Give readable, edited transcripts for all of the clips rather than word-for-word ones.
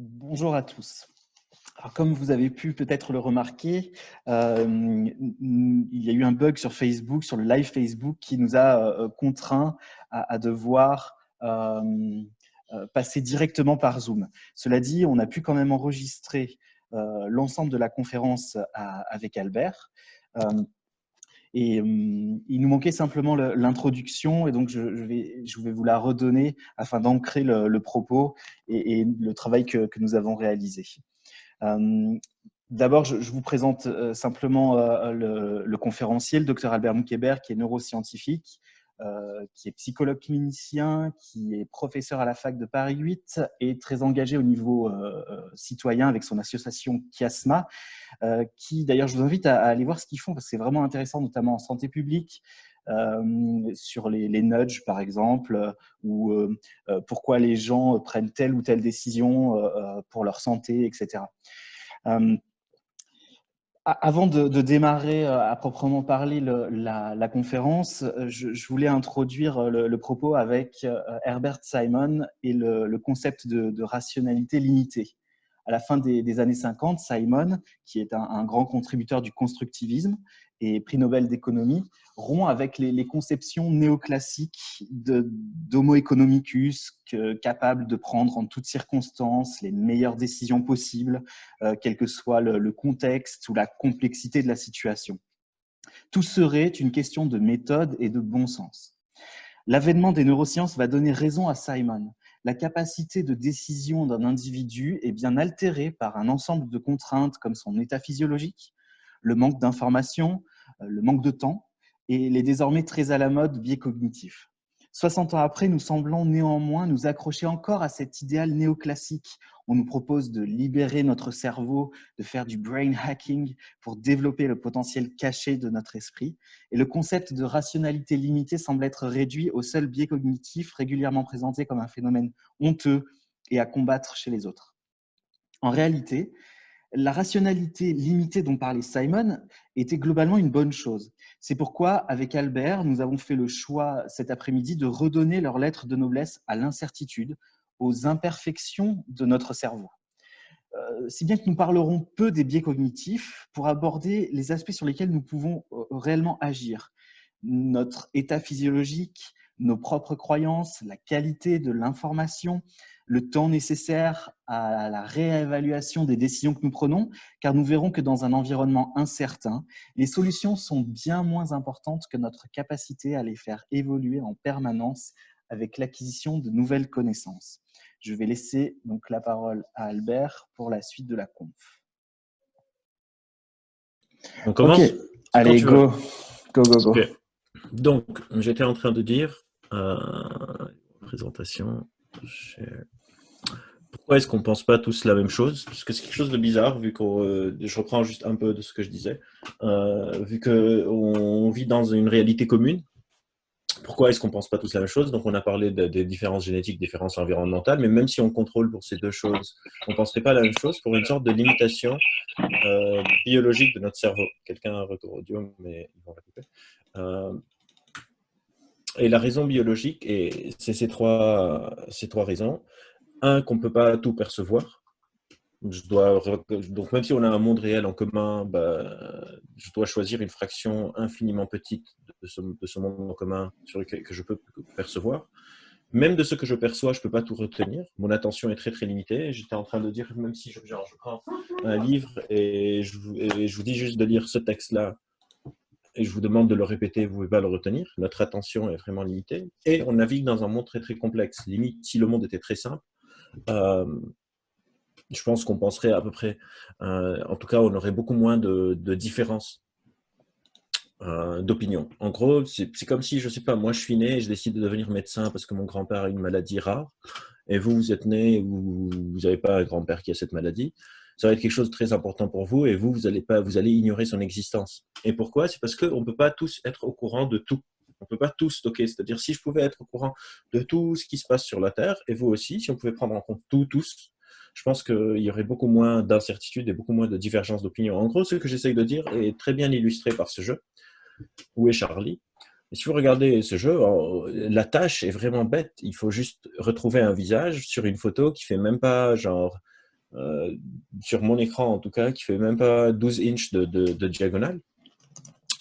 Bonjour à tous. Alors, comme vous avez pu peut-être le remarquer, il y a eu un bug sur Facebook, sur le live Facebook, qui nous a contraints à devoir passer directement par Zoom. Cela dit, on a pu quand même enregistrer l'ensemble de la conférence avec Albert. Il nous manquait simplement l'introduction, et donc je vais vous la redonner afin d'ancrer le propos et le travail que nous avons réalisé. D'abord, je vous présente simplement le conférencier, le docteur Albert Moukébert, qui est neuroscientifique, qui est psychologue clinicien, qui est professeur à la fac de Paris 8 et très engagé au niveau citoyen avec son association Chiasma, qui d'ailleurs je vous invite à aller voir ce qu'ils font parce que c'est vraiment intéressant, notamment en santé publique, sur les nudges par exemple, ou pourquoi les gens prennent telle ou telle décision pour leur santé, etc. Avant de démarrer à proprement parler la conférence, je voulais introduire le propos avec Herbert Simon et le concept de rationalité limitée. À la fin des années 50, Simon, qui est un grand contributeur du constructivisme et prix Nobel d'économie, rompt avec les conceptions néoclassiques d'Homo economicus, capable de prendre en toutes circonstances les meilleures décisions possibles, quel que soit le contexte ou la complexité de la situation. Tout serait une question de méthode et de bon sens. L'avènement des neurosciences va donner raison à Simon. La capacité de décision d'un individu est bien altérée par un ensemble de contraintes comme son état physiologique, le manque d'informations, le manque de temps et les désormais très à la mode biais cognitifs. 60 ans après, nous semblons néanmoins nous accrocher encore à cet idéal néoclassique. On nous propose de libérer notre cerveau, de faire du brain hacking pour développer le potentiel caché de notre esprit. Et le concept de rationalité limitée semble être réduit au seul biais cognitif régulièrement présenté comme un phénomène honteux et à combattre chez les autres. En réalité, la rationalité limitée dont parlait Simon était globalement une bonne chose. C'est pourquoi, avec Albert, nous avons fait le choix cet après-midi de redonner leur lettre de noblesse à l'incertitude, aux imperfections de notre cerveau. Si bien que nous parlerons peu des biais cognitifs pour aborder les aspects sur lesquels nous pouvons réellement agir. Notre état physiologique, nos propres croyances, la qualité de l'information, le temps nécessaire à la réévaluation des décisions que nous prenons, car nous verrons que dans un environnement incertain, les solutions sont bien moins importantes que notre capacité à les faire évoluer en permanence avec l'acquisition de nouvelles connaissances. Je vais laisser donc la parole à Albert pour la suite de la conf. On commence. Ok, allez, go. Okay. Donc, j'étais en train de dire, présentation, pourquoi est-ce qu'on ne pense pas tous la même chose? Parce que c'est quelque chose de bizarre, vu que je reprends juste un peu de ce que je disais, vu qu'on vit dans une réalité commune. Pourquoi est-ce qu'on ne pense pas tous la même chose? Donc, on a parlé des différences génétiques, différences environnementales, mais même si on contrôle pour ces deux choses, on ne penserait pas la même chose pour une sorte de limitation biologique de notre cerveau. Quelqu'un a un retour audio, mais ils vont la couper. Et la raison biologique, c'est ces trois raisons. Un, qu'on ne peut pas tout percevoir. Donc, même si on a un monde réel en commun, je dois choisir une fraction infiniment petite de ce monde en commun que je peux percevoir. Même de ce que je perçois, je ne peux pas tout retenir. Mon attention est très, très limitée. J'étais en train de dire, même si je prends un livre et je vous dis juste de lire ce texte-là, et je vous demande de le répéter, vous ne pouvez pas le retenir. Notre attention est vraiment limitée. Et on navigue dans un monde très, très complexe. Limite, si le monde était très simple, je pense qu'on penserait à peu près, en tout cas, on aurait beaucoup moins de différences d'opinion. En gros, c'est comme si, je ne sais pas, moi je suis né et je décide de devenir médecin parce que mon grand-père a une maladie rare, et vous êtes né ou vous n'avez pas un grand-père qui a cette maladie. Ça va être quelque chose de très important pour vous, et vous allez ignorer son existence. Et pourquoi? C'est parce qu'on ne peut pas tous être au courant de tout. On ne peut pas tout stocker. C'est-à-dire, si je pouvais être au courant de tout ce qui se passe sur la Terre, et vous aussi, si on pouvait prendre en compte tous, je pense qu'il y aurait beaucoup moins d'incertitudes et beaucoup moins de divergences d'opinion. En gros, ce que j'essaye de dire est très bien illustré par ce jeu. Où est Charlie? Et si vous regardez ce jeu, la tâche est vraiment bête. Il faut juste retrouver un visage sur une photo qui fait même pas genre euh, sur mon écran en tout cas, qui fait même pas 12 inches de diagonale.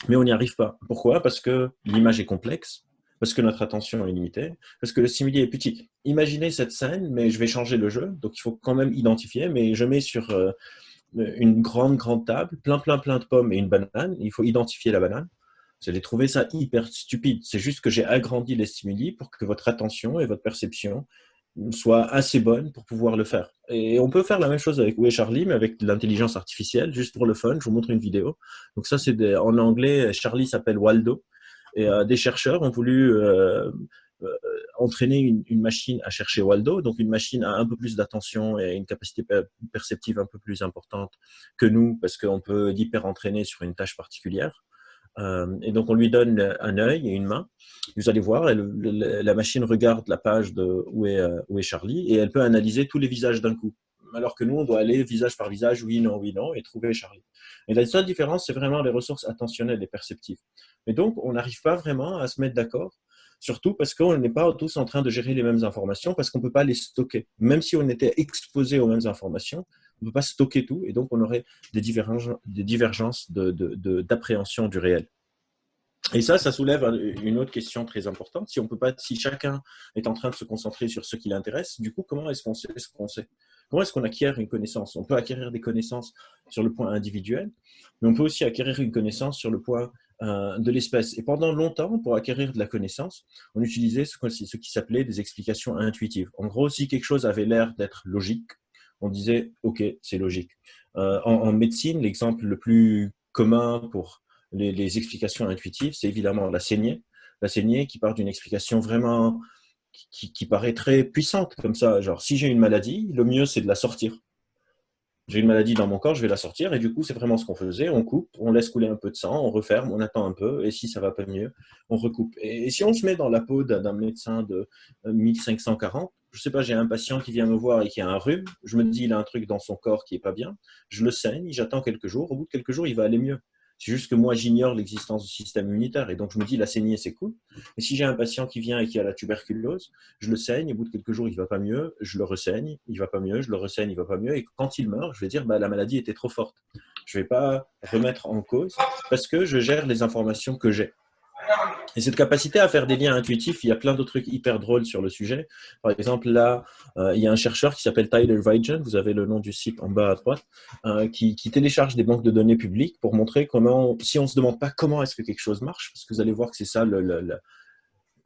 Mais on n'y arrive pas. Pourquoi? Parce que l'image est complexe, parce que notre attention est limitée, parce que le simili est petit. Imaginez cette scène, mais je vais changer le jeu, donc il faut quand même identifier, mais je mets sur une grande table, plein de pommes et une banane, il faut identifier la banane. Vous allez trouver ça hyper stupide. C'est juste que j'ai agrandi les stimuli pour que votre attention et votre perception soient assez bonnes pour pouvoir le faire. Et on peut faire la même chose avec Où est Charlie, mais avec de l'intelligence artificielle, juste pour le fun. Je vous montre une vidéo. Donc ça, en anglais, Charlie s'appelle Waldo. Et des chercheurs ont voulu euh, entraîner une machine à chercher Waldo, donc une machine à un peu plus d'attention et une capacité perceptive un peu plus importante que nous, parce qu'on peut l'hyper-entraîner sur une tâche particulière. Et donc, on lui donne un œil et une main. Vous allez voir, la machine regarde la page de où est Charlie et elle peut analyser tous les visages d'un coup. Alors que nous, on doit aller visage par visage, oui, non, et trouver Charlie. Et la seule différence, c'est vraiment les ressources attentionnelles et perceptives. Et donc, on n'arrive pas vraiment à se mettre d'accord, surtout parce qu'on n'est pas tous en train de gérer les mêmes informations, parce qu'on ne peut pas les stocker. Même si on était exposé aux mêmes informations, on ne peut pas stocker tout, et donc on aurait des divergences d'appréhension du réel. Et ça soulève une autre question très importante. Si chacun est en train de se concentrer sur ce qui l'intéresse, du coup, comment est-ce qu'on sait ce qu'on sait? Comment est-ce qu'on acquiert une connaissance? On peut acquérir des connaissances sur le point individuel, mais on peut aussi acquérir une connaissance sur le point de l'espèce. Et pendant longtemps, pour acquérir de la connaissance, on utilisait ce qui s'appelait des explications intuitives. En gros, si quelque chose avait l'air d'être logique, on disait « OK, c'est logique ». En médecine, l'exemple le plus commun pour les explications intuitives, c'est évidemment la saignée. La saignée qui part d'une explication vraiment qui paraît très puissante comme ça. Genre, si j'ai une maladie, le mieux, c'est de la sortir. J'ai une maladie dans mon corps, je vais la sortir. Et du coup, c'est vraiment ce qu'on faisait. On coupe, on laisse couler un peu de sang, on referme, on attend un peu. Et si ça va pas mieux, on recoupe. Et si on se met dans la peau d'un médecin de 1540, je sais pas, j'ai un patient qui vient me voir et qui a un rhume. Je me dis, il a un truc dans son corps qui est pas bien. Je le saigne, j'attends quelques jours. Au bout de quelques jours, il va aller mieux. C'est juste que moi, j'ignore l'existence du système immunitaire. Et donc, je me dis, la saignée, c'est cool. Et si j'ai un patient qui vient et qui a la tuberculose, je le saigne. Au bout de quelques jours, il ne va pas mieux. Je le ressaigne. Il ne va pas mieux. Je le ressaigne. Il ne va pas mieux. Et quand il meurt, je vais dire, bah, la maladie était trop forte. Je ne vais pas remettre en cause parce que je gère les informations que j'ai. Et cette capacité à faire des liens intuitifs, il y a plein d'autres trucs hyper drôles sur le sujet. Par exemple, là, il y a un chercheur qui s'appelle Tyler Vigen, vous avez le nom du site en bas à droite, qui télécharge des banques de données publiques pour montrer comment, si on ne se demande pas comment est-ce que quelque chose marche, parce que vous allez voir que c'est ça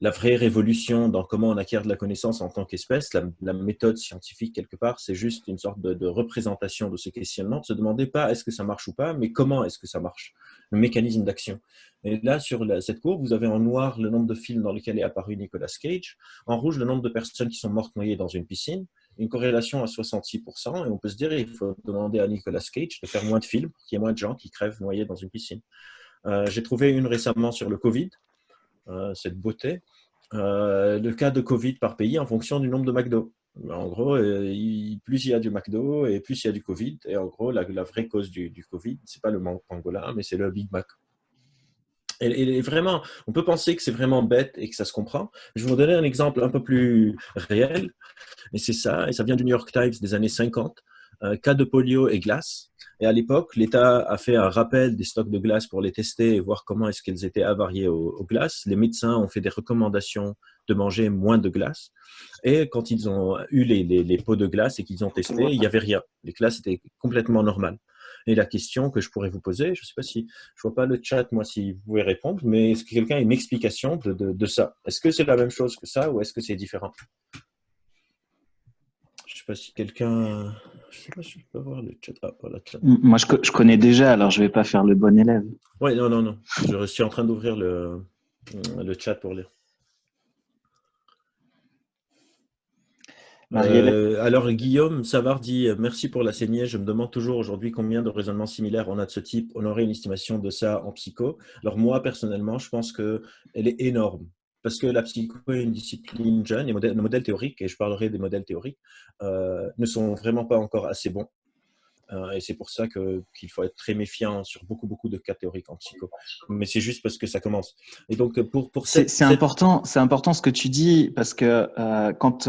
la vraie révolution dans comment on acquiert de la connaissance en tant qu'espèce, la méthode scientifique quelque part, c'est juste une sorte de représentation de ce questionnement. Ne se demandez pas est-ce que ça marche ou pas, mais comment est-ce que ça marche, le mécanisme d'action. Et là, sur cette courbe, vous avez en noir le nombre de films dans lesquels est apparu Nicolas Cage, en rouge le nombre de personnes qui sont mortes noyées dans une piscine, une corrélation à 66%, et on peut se dire il faut demander à Nicolas Cage de faire moins de films, qu'il y ait moins de gens qui crèvent noyés dans une piscine. J'ai trouvé une récemment sur le Covid, cette beauté. Le cas de Covid par pays en fonction du nombre de McDo. En gros, plus il y a du McDo et plus il y a du Covid. Et en gros, la vraie cause du Covid, c'est pas le pangolin, mais c'est le Big Mac. Et vraiment, on peut penser que c'est vraiment bête et que ça se comprend. Je vais vous donner un exemple un peu plus réel. Et c'est ça, et ça vient du New York Times des années 50. Cas de polio et glace. Et à l'époque, l'État a fait un rappel des stocks de glace pour les tester et voir comment est-ce qu'elles étaient avariées aux glaces. Les médecins ont fait des recommandations de manger moins de glace. Et quand ils ont eu les pots de glace et qu'ils ont testé, il n'y avait rien. Les glaces étaient complètement normales. Et la question que je pourrais vous poser, je ne sais pas si, je vois pas le chat, moi, si vous pouvez répondre, mais est-ce que quelqu'un a une explication de ça? Est-ce que c'est la même chose que ça ou est-ce que c'est différent? Je ne sais pas si quelqu'un... Je ne sais pas si je peux voir le chat. Ah, voilà, chat. Moi, je connais déjà, alors je ne vais pas faire le bon élève. Oui, non. Je suis en train d'ouvrir le chat pour lire. Alors, Guillaume Savard dit « Merci pour la saignée. Je me demande toujours aujourd'hui combien de raisonnements similaires on a de ce type. On aurait une estimation de ça en psycho. » Alors, moi, personnellement, je pense qu'elle est énorme. Parce que la psycho est une discipline jeune et les modèles théoriques, et je parlerai des modèles théoriques, ne sont vraiment pas encore assez bons. Et c'est pour ça qu'il faut être très méfiant sur beaucoup de cas théoriques en psycho. Mais c'est juste parce que ça commence. Et donc, c'est important ce que tu dis, parce que quand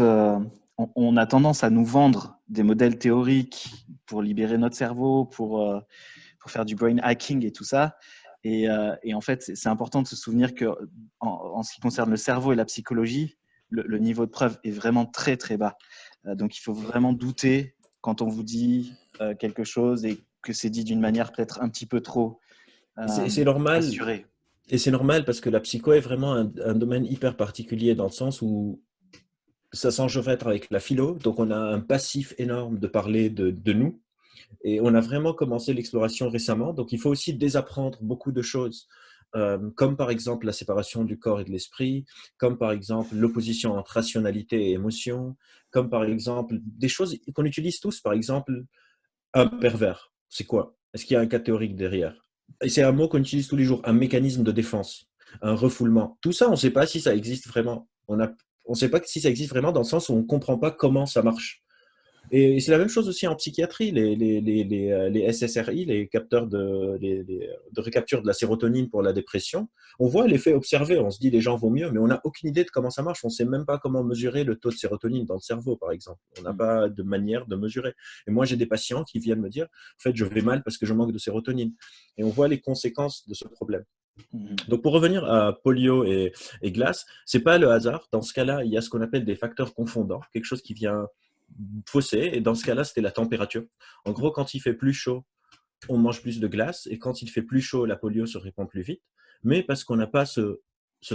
on a tendance à nous vendre des modèles théoriques pour libérer notre cerveau, pour faire du brain hacking et tout ça. Et en fait, c'est important de se souvenir que en ce qui concerne le cerveau et la psychologie, le niveau de preuve est vraiment très très bas. Donc il faut vraiment douter quand on vous dit quelque chose et que c'est dit d'une manière peut-être un petit peu trop C'est normal. assurée. Et c'est normal parce que la psycho est vraiment un domaine hyper particulier dans le sens où ça s'enchevêtre avec la philo. Donc, on a un passif énorme de parler de nous. Et on a vraiment commencé l'exploration récemment. Donc, il faut aussi désapprendre beaucoup de choses, comme par exemple la séparation du corps et de l'esprit, comme par exemple l'opposition entre rationalité et émotion, comme par exemple des choses qu'on utilise tous. Par exemple, un pervers, c'est quoi? Est-ce qu'il y a un cas théorique derrière? Et c'est un mot qu'on utilise tous les jours, un mécanisme de défense, un refoulement. Tout ça, on ne sait pas si ça existe vraiment. On ne sait pas si ça existe vraiment dans le sens où on ne comprend pas comment ça marche. Et c'est la même chose aussi en psychiatrie. Les SSRI, les capteurs de recapture de la sérotonine pour la dépression, on voit l'effet observé. On se dit les gens vont mieux, mais on n'a aucune idée de comment ça marche. On ne sait même pas comment mesurer le taux de sérotonine dans le cerveau, par exemple. On n'a pas de manière de mesurer. Et moi, j'ai des patients qui viennent me dire, en fait, je vais mal parce que je manque de sérotonine. Et on voit les conséquences de ce problème. Donc, pour revenir à polio et glace, c'est pas le hasard. Dans ce cas-là, il y a ce qu'on appelle des facteurs confondants, quelque chose qui vient fausser. Et dans ce cas-là, c'était la température. En gros, quand il fait plus chaud, on mange plus de glace. Et quand il fait plus chaud, la polio se répand plus vite. Mais parce qu'on n'a pas ce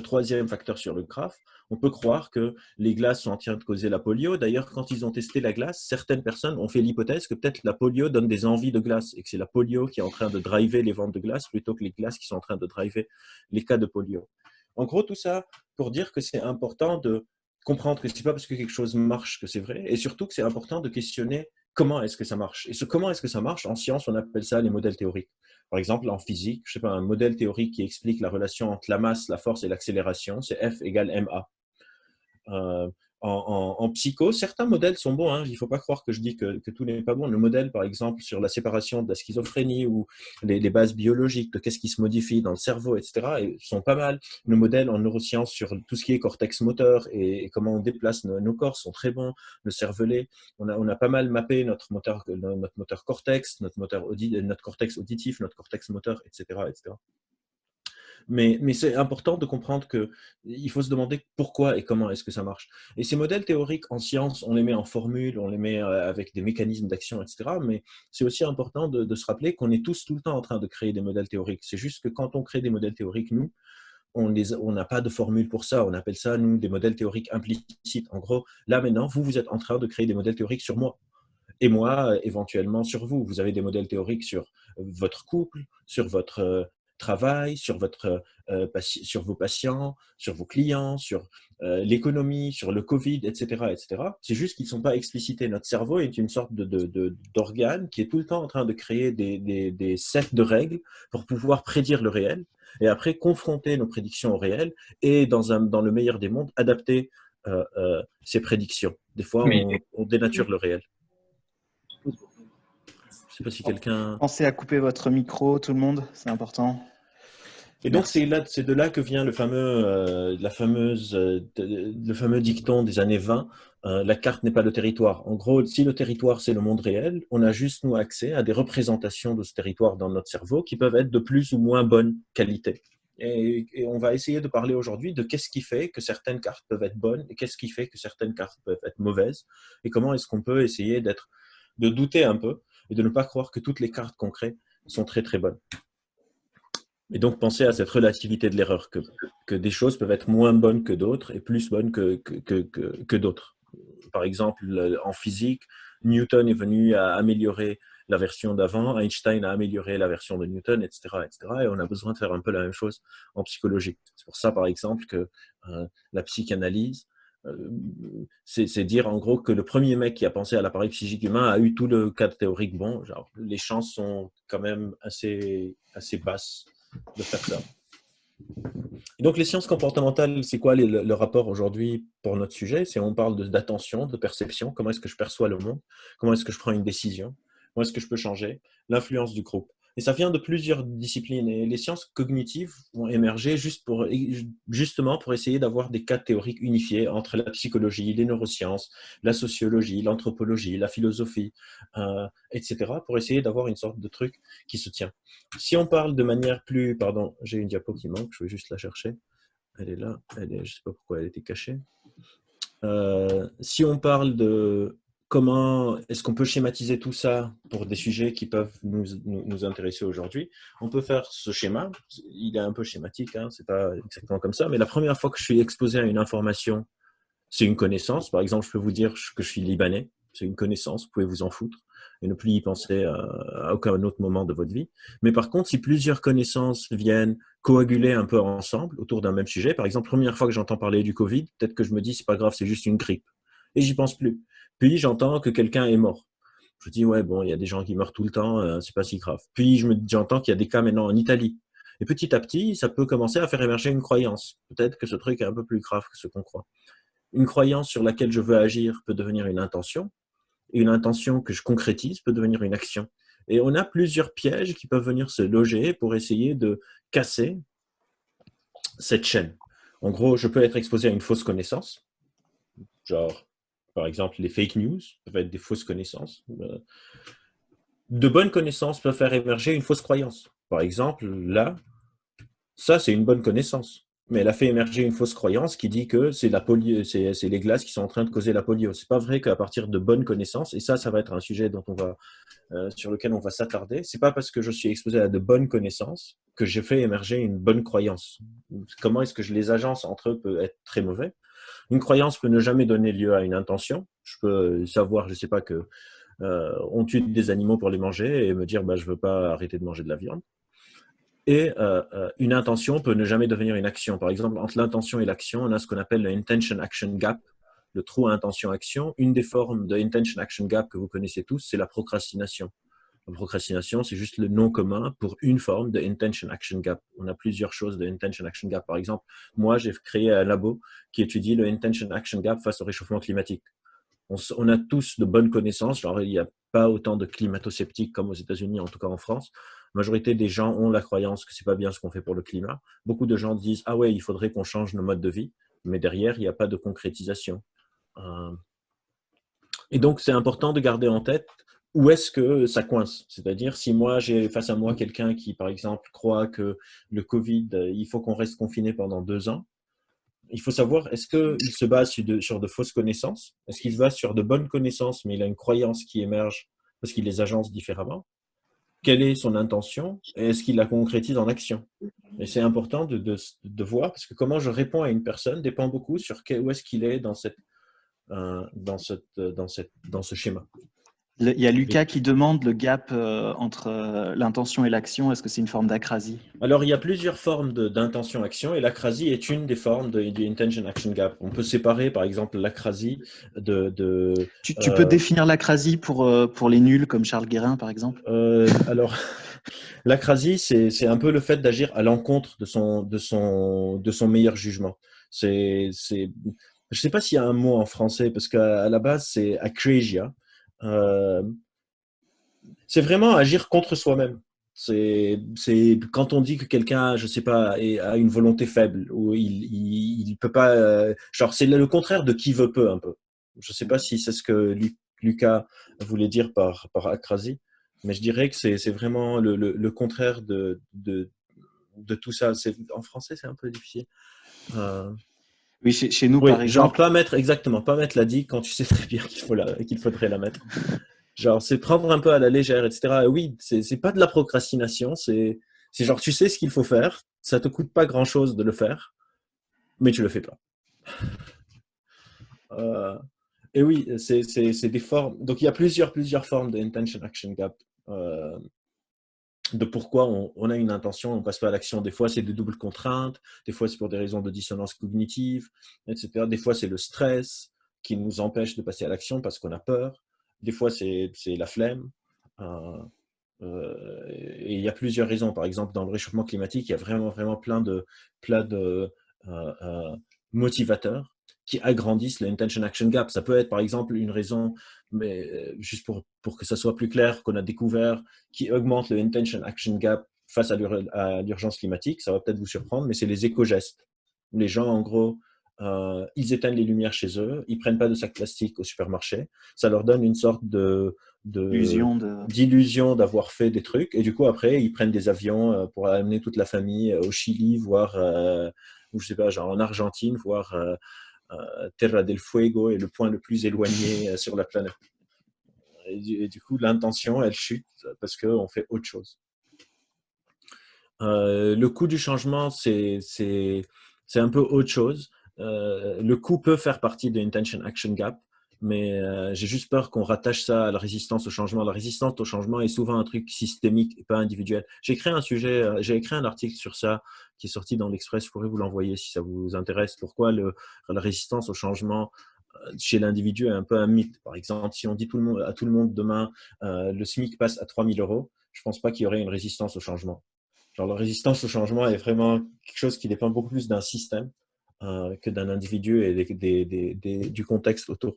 troisième facteur sur le graphe, on peut croire que les glaces sont en train de causer la polio. D'ailleurs, quand ils ont testé la glace, certaines personnes ont fait l'hypothèse que peut-être la polio donne des envies de glace et que c'est la polio qui est en train de driver les ventes de glace plutôt que les glaces qui sont en train de driver les cas de polio. En gros, tout ça pour dire que c'est important de comprendre que ce n'est pas parce que quelque chose marche que c'est vrai, et surtout que c'est important de questionner comment est-ce que ça marche. Et ce comment est-ce que ça marche, en science, on appelle ça les modèles théoriques. Par exemple, en physique, je sais pas, un modèle théorique qui explique la relation entre la masse, la force et l'accélération, c'est F égale ma. Euh, en psycho, certains modèles sont bons. Hein. Il ne faut pas croire que je dis que tout n'est pas bon. Le modèle, par exemple, sur la séparation de la schizophrénie ou les bases biologiques de qu'est-ce qui se modifie dans le cerveau, etc., sont pas mal. Le modèle en neurosciences sur tout ce qui est cortex moteur et comment on déplace nos corps sont très bons. Le cervelet, on a pas mal mappé notre moteur cortex, notre cortex auditif, notre cortex moteur, etc., etc. Mais c'est important de comprendre qu'il faut se demander pourquoi et comment est-ce que ça marche. Et ces modèles théoriques en science, on les met en formule, on les met avec des mécanismes d'action, etc. Mais c'est aussi important de se rappeler qu'on est tous tout le temps en train de créer des modèles théoriques. C'est juste que quand on crée des modèles théoriques, nous, on n'a pas de formule pour ça. On appelle ça, nous, des modèles théoriques implicites. En gros, là maintenant, vous êtes en train de créer des modèles théoriques sur moi. Et moi, éventuellement, sur vous. Vous avez des modèles théoriques sur votre couple, sur votre travail, sur vos patients, sur vos clients, sur l'économie, sur le Covid, etc., etc. C'est juste qu'ils ne sont pas explicités. Notre cerveau est une sorte d'organe qui est tout le temps en train de créer des sets de règles pour pouvoir prédire le réel et après confronter nos prédictions au réel et dans le meilleur des mondes, adapter ces prédictions. Des fois, Mais on dénature le réel. Je ne sais pas si quelqu'un... Pensez à couper votre micro, tout le monde, c'est important. Et donc, c'est de là que vient le fameux dicton des années 20, la carte n'est pas le territoire. En gros, si le territoire, c'est le monde réel, on a juste, nous, accès à des représentations de ce territoire dans notre cerveau qui peuvent être de plus ou moins bonne qualité. Et on va essayer de parler aujourd'hui de qu'est-ce qui fait que certaines cartes peuvent être bonnes et qu'est-ce qui fait que certaines cartes peuvent être mauvaises et comment est-ce qu'on peut essayer de douter un peu et de ne pas croire que toutes les cartes qu'on crée sont très très bonnes. Et donc penser à cette relativité de l'erreur, que des choses peuvent être moins bonnes que d'autres et plus bonnes que d'autres. Par exemple, en physique, Newton est venu à améliorer la version d'avant, Einstein a amélioré la version de Newton, etc., etc. Et on a besoin de faire un peu la même chose en psychologie. C'est pour ça, par exemple, que la psychanalyse, c'est dire en gros que le premier mec qui a pensé à l'appareil psychique humain a eu tout le cadre théorique bon. Genre, les chances sont quand même assez basses de faire ça. Et donc les sciences comportementales, c'est quoi le rapport aujourd'hui pour notre sujet? C'est on parle d'attention, de perception, comment est-ce que je perçois le monde, comment est-ce que je prends une décision, comment est-ce que je peux changer, l'influence du groupe. Et ça vient de plusieurs disciplines. Et les sciences cognitives ont émergé justement pour essayer d'avoir des cas théoriques unifiés entre la psychologie, les neurosciences, la sociologie, l'anthropologie, la philosophie, etc., pour essayer d'avoir une sorte de truc qui se tient. Si on parle de manière plus... Pardon, j'ai une diapo qui manque, je vais juste la chercher. Elle est là, je ne sais pas pourquoi elle a été cachée. Si on parle de comment est-ce qu'on peut schématiser tout ça pour des sujets qui peuvent nous intéresser aujourd'hui, on peut faire ce schéma. Il est un peu schématique, hein, c'est pas exactement comme ça, mais la première fois que je suis exposé à une information, c'est une connaissance. Par exemple, je peux vous dire que je suis libanais, c'est une connaissance, vous pouvez vous en foutre et ne plus y penser à aucun autre moment de votre vie. Mais par contre, si plusieurs connaissances viennent coaguler un peu ensemble autour d'un même sujet, par exemple, première fois que j'entends parler du Covid, peut-être que je me dis, c'est pas grave, c'est juste une grippe. Et j'y pense plus. Puis j'entends que quelqu'un est mort. Je dis, ouais, bon, il y a des gens qui meurent tout le temps, c'est pas si grave. Puis j'entends qu'il y a des cas maintenant en Italie. Et petit à petit, ça peut commencer à faire émerger une croyance. Peut-être que ce truc est un peu plus grave que ce qu'on croit. Une croyance sur laquelle je veux agir peut devenir une intention, et une intention que je concrétise peut devenir une action. Et on a plusieurs pièges qui peuvent venir se loger pour essayer de casser cette chaîne. En gros, je peux être exposé à une fausse connaissance, genre, par exemple, les fake news peuvent être des fausses connaissances. De bonnes connaissances peuvent faire émerger une fausse croyance. Par exemple, là, ça, c'est une bonne connaissance. Mais elle a fait émerger une fausse croyance qui dit que c'est la polio, c'est les glaces qui sont en train de causer la polio. C'est pas vrai qu'à partir de bonnes connaissances, et ça va être un sujet dont sur lequel on va s'attarder. C'est pas parce que je suis exposé à de bonnes connaissances que j'ai fait émerger une bonne croyance. Comment est-ce que les agence entre eux peut être très mauvais. Une croyance peut ne jamais donner lieu à une intention. Je peux savoir, je sais pas que on tue des animaux pour les manger et me dire bah je veux pas arrêter de manger de la viande. Et une intention peut ne jamais devenir une action. Par exemple, entre l'intention et l'action, on a ce qu'on appelle le intention-action gap, le trou intention-action. Une des formes de intention-action gap que vous connaissez tous, c'est la procrastination. La procrastination, c'est juste le nom commun pour une forme de intention-action gap. On a plusieurs choses de intention-action gap. Par exemple, moi, j'ai créé un labo qui étudie le intention-action gap face au réchauffement climatique. On a tous de bonnes connaissances, genre il n'y a pas autant de climato-sceptiques comme aux États-Unis, en tout cas en France. La majorité des gens ont la croyance que c'est pas bien ce qu'on fait pour le climat. Beaucoup de gens disent ah ouais, il faudrait qu'on change nos modes de vie, mais derrière il n'y a pas de concrétisation. Et donc c'est important de garder en tête où est-ce que ça coince. C'est-à-dire si moi j'ai face à moi quelqu'un qui par exemple croit que le Covid, il faut qu'on reste confiné pendant 2 ans. Il faut savoir, est-ce qu'il se base sur de fausses connaissances? Est-ce qu'il se base sur de bonnes connaissances, mais il a une croyance qui émerge parce qu'il les agence différemment? Quelle est son intention? Et est-ce qu'il la concrétise en action? Et c'est important de voir, parce que comment je réponds à une personne dépend beaucoup sur où est-ce qu'il est dans ce schéma. Il y a Lucas qui demande le gap entre l'intention et l'action. Est-ce que c'est une forme d'acrasie? Alors, il y a plusieurs formes d'intention-action et l'acrasie est une des formes du intention-action gap. On peut séparer, par exemple, l'acrasie Tu peux définir l'acrasie pour les nuls, comme Charles Guérin, par exemple? Alors, l'acrasie, c'est un peu le fait d'agir à l'encontre de son meilleur jugement. Je ne sais pas s'il y a un mot en français, parce qu'à la base, c'est acrasia. C'est vraiment agir contre soi-même. C'est quand on dit que quelqu'un, je sais pas, a une volonté faible ou il peut pas, genre c'est le contraire de qui veut peu un peu. Je sais pas si c'est ce que Lucas voulait dire par acrasie, mais je dirais que c'est vraiment le contraire de tout ça. En français, c'est un peu difficile. Oui, chez nous, Oui, par genre exemple. pas mettre la digue quand tu sais très bien qu'il faudrait la mettre. Genre, c'est prendre un peu à la légère, etc. Et oui, c'est pas de la procrastination, c'est genre, tu sais ce qu'il faut faire, ça te coûte pas grand-chose de le faire, mais tu le fais pas. Euh, et oui, c'est des formes. Donc, il y a plusieurs formes de intention action gap. De pourquoi on a une intention, on passe pas à l'action. Des fois, c'est des doubles contraintes, des fois, c'est pour des raisons de dissonance cognitive, etc. Des fois, c'est le stress qui nous empêche de passer à l'action parce qu'on a peur. Des fois, c'est la flemme. Et il y a plusieurs raisons. Par exemple, dans le réchauffement climatique, il y a vraiment plein de motivateurs. qui agrandissent le intention action gap. Ça peut être par exemple une raison, mais juste pour que ça soit plus clair, qu'on a découvert qui augmente le intention action gap face à l'urgence climatique. Ça va peut-être vous surprendre, mais c'est les éco-gestes. Les gens, en gros, ils éteignent les lumières chez eux, ils ne prennent pas de sac plastique au supermarché. Ça leur donne une sorte d'illusion d'avoir fait des trucs. Et du coup, après, ils prennent des avions pour amener toute la famille au Chili, voire, ou je sais pas, genre en Argentine, voir Terra del Fuego est le point le plus éloigné sur la planète. Et du coup, l'intention, elle chute parce qu'on fait autre chose. Le coût du changement, c'est un peu autre chose. Le coût peut faire partie de Intention Action Gap, mais j'ai juste peur qu'on rattache ça à la résistance au changement. La résistance au changement est souvent un truc systémique et pas individuel. J'ai écrit un article sur ça qui est sorti dans l'Express. Je pourrais vous l'envoyer si ça vous intéresse. Pourquoi la résistance au changement chez l'individu est un peu un mythe. Par exemple, si on dit à tout le monde demain, le SMIC passe à 3 000 €, je ne pense pas qu'il y aurait une résistance au changement. Genre, la résistance au changement est vraiment quelque chose qui dépend beaucoup plus d'un système que d'un individu et du contexte autour.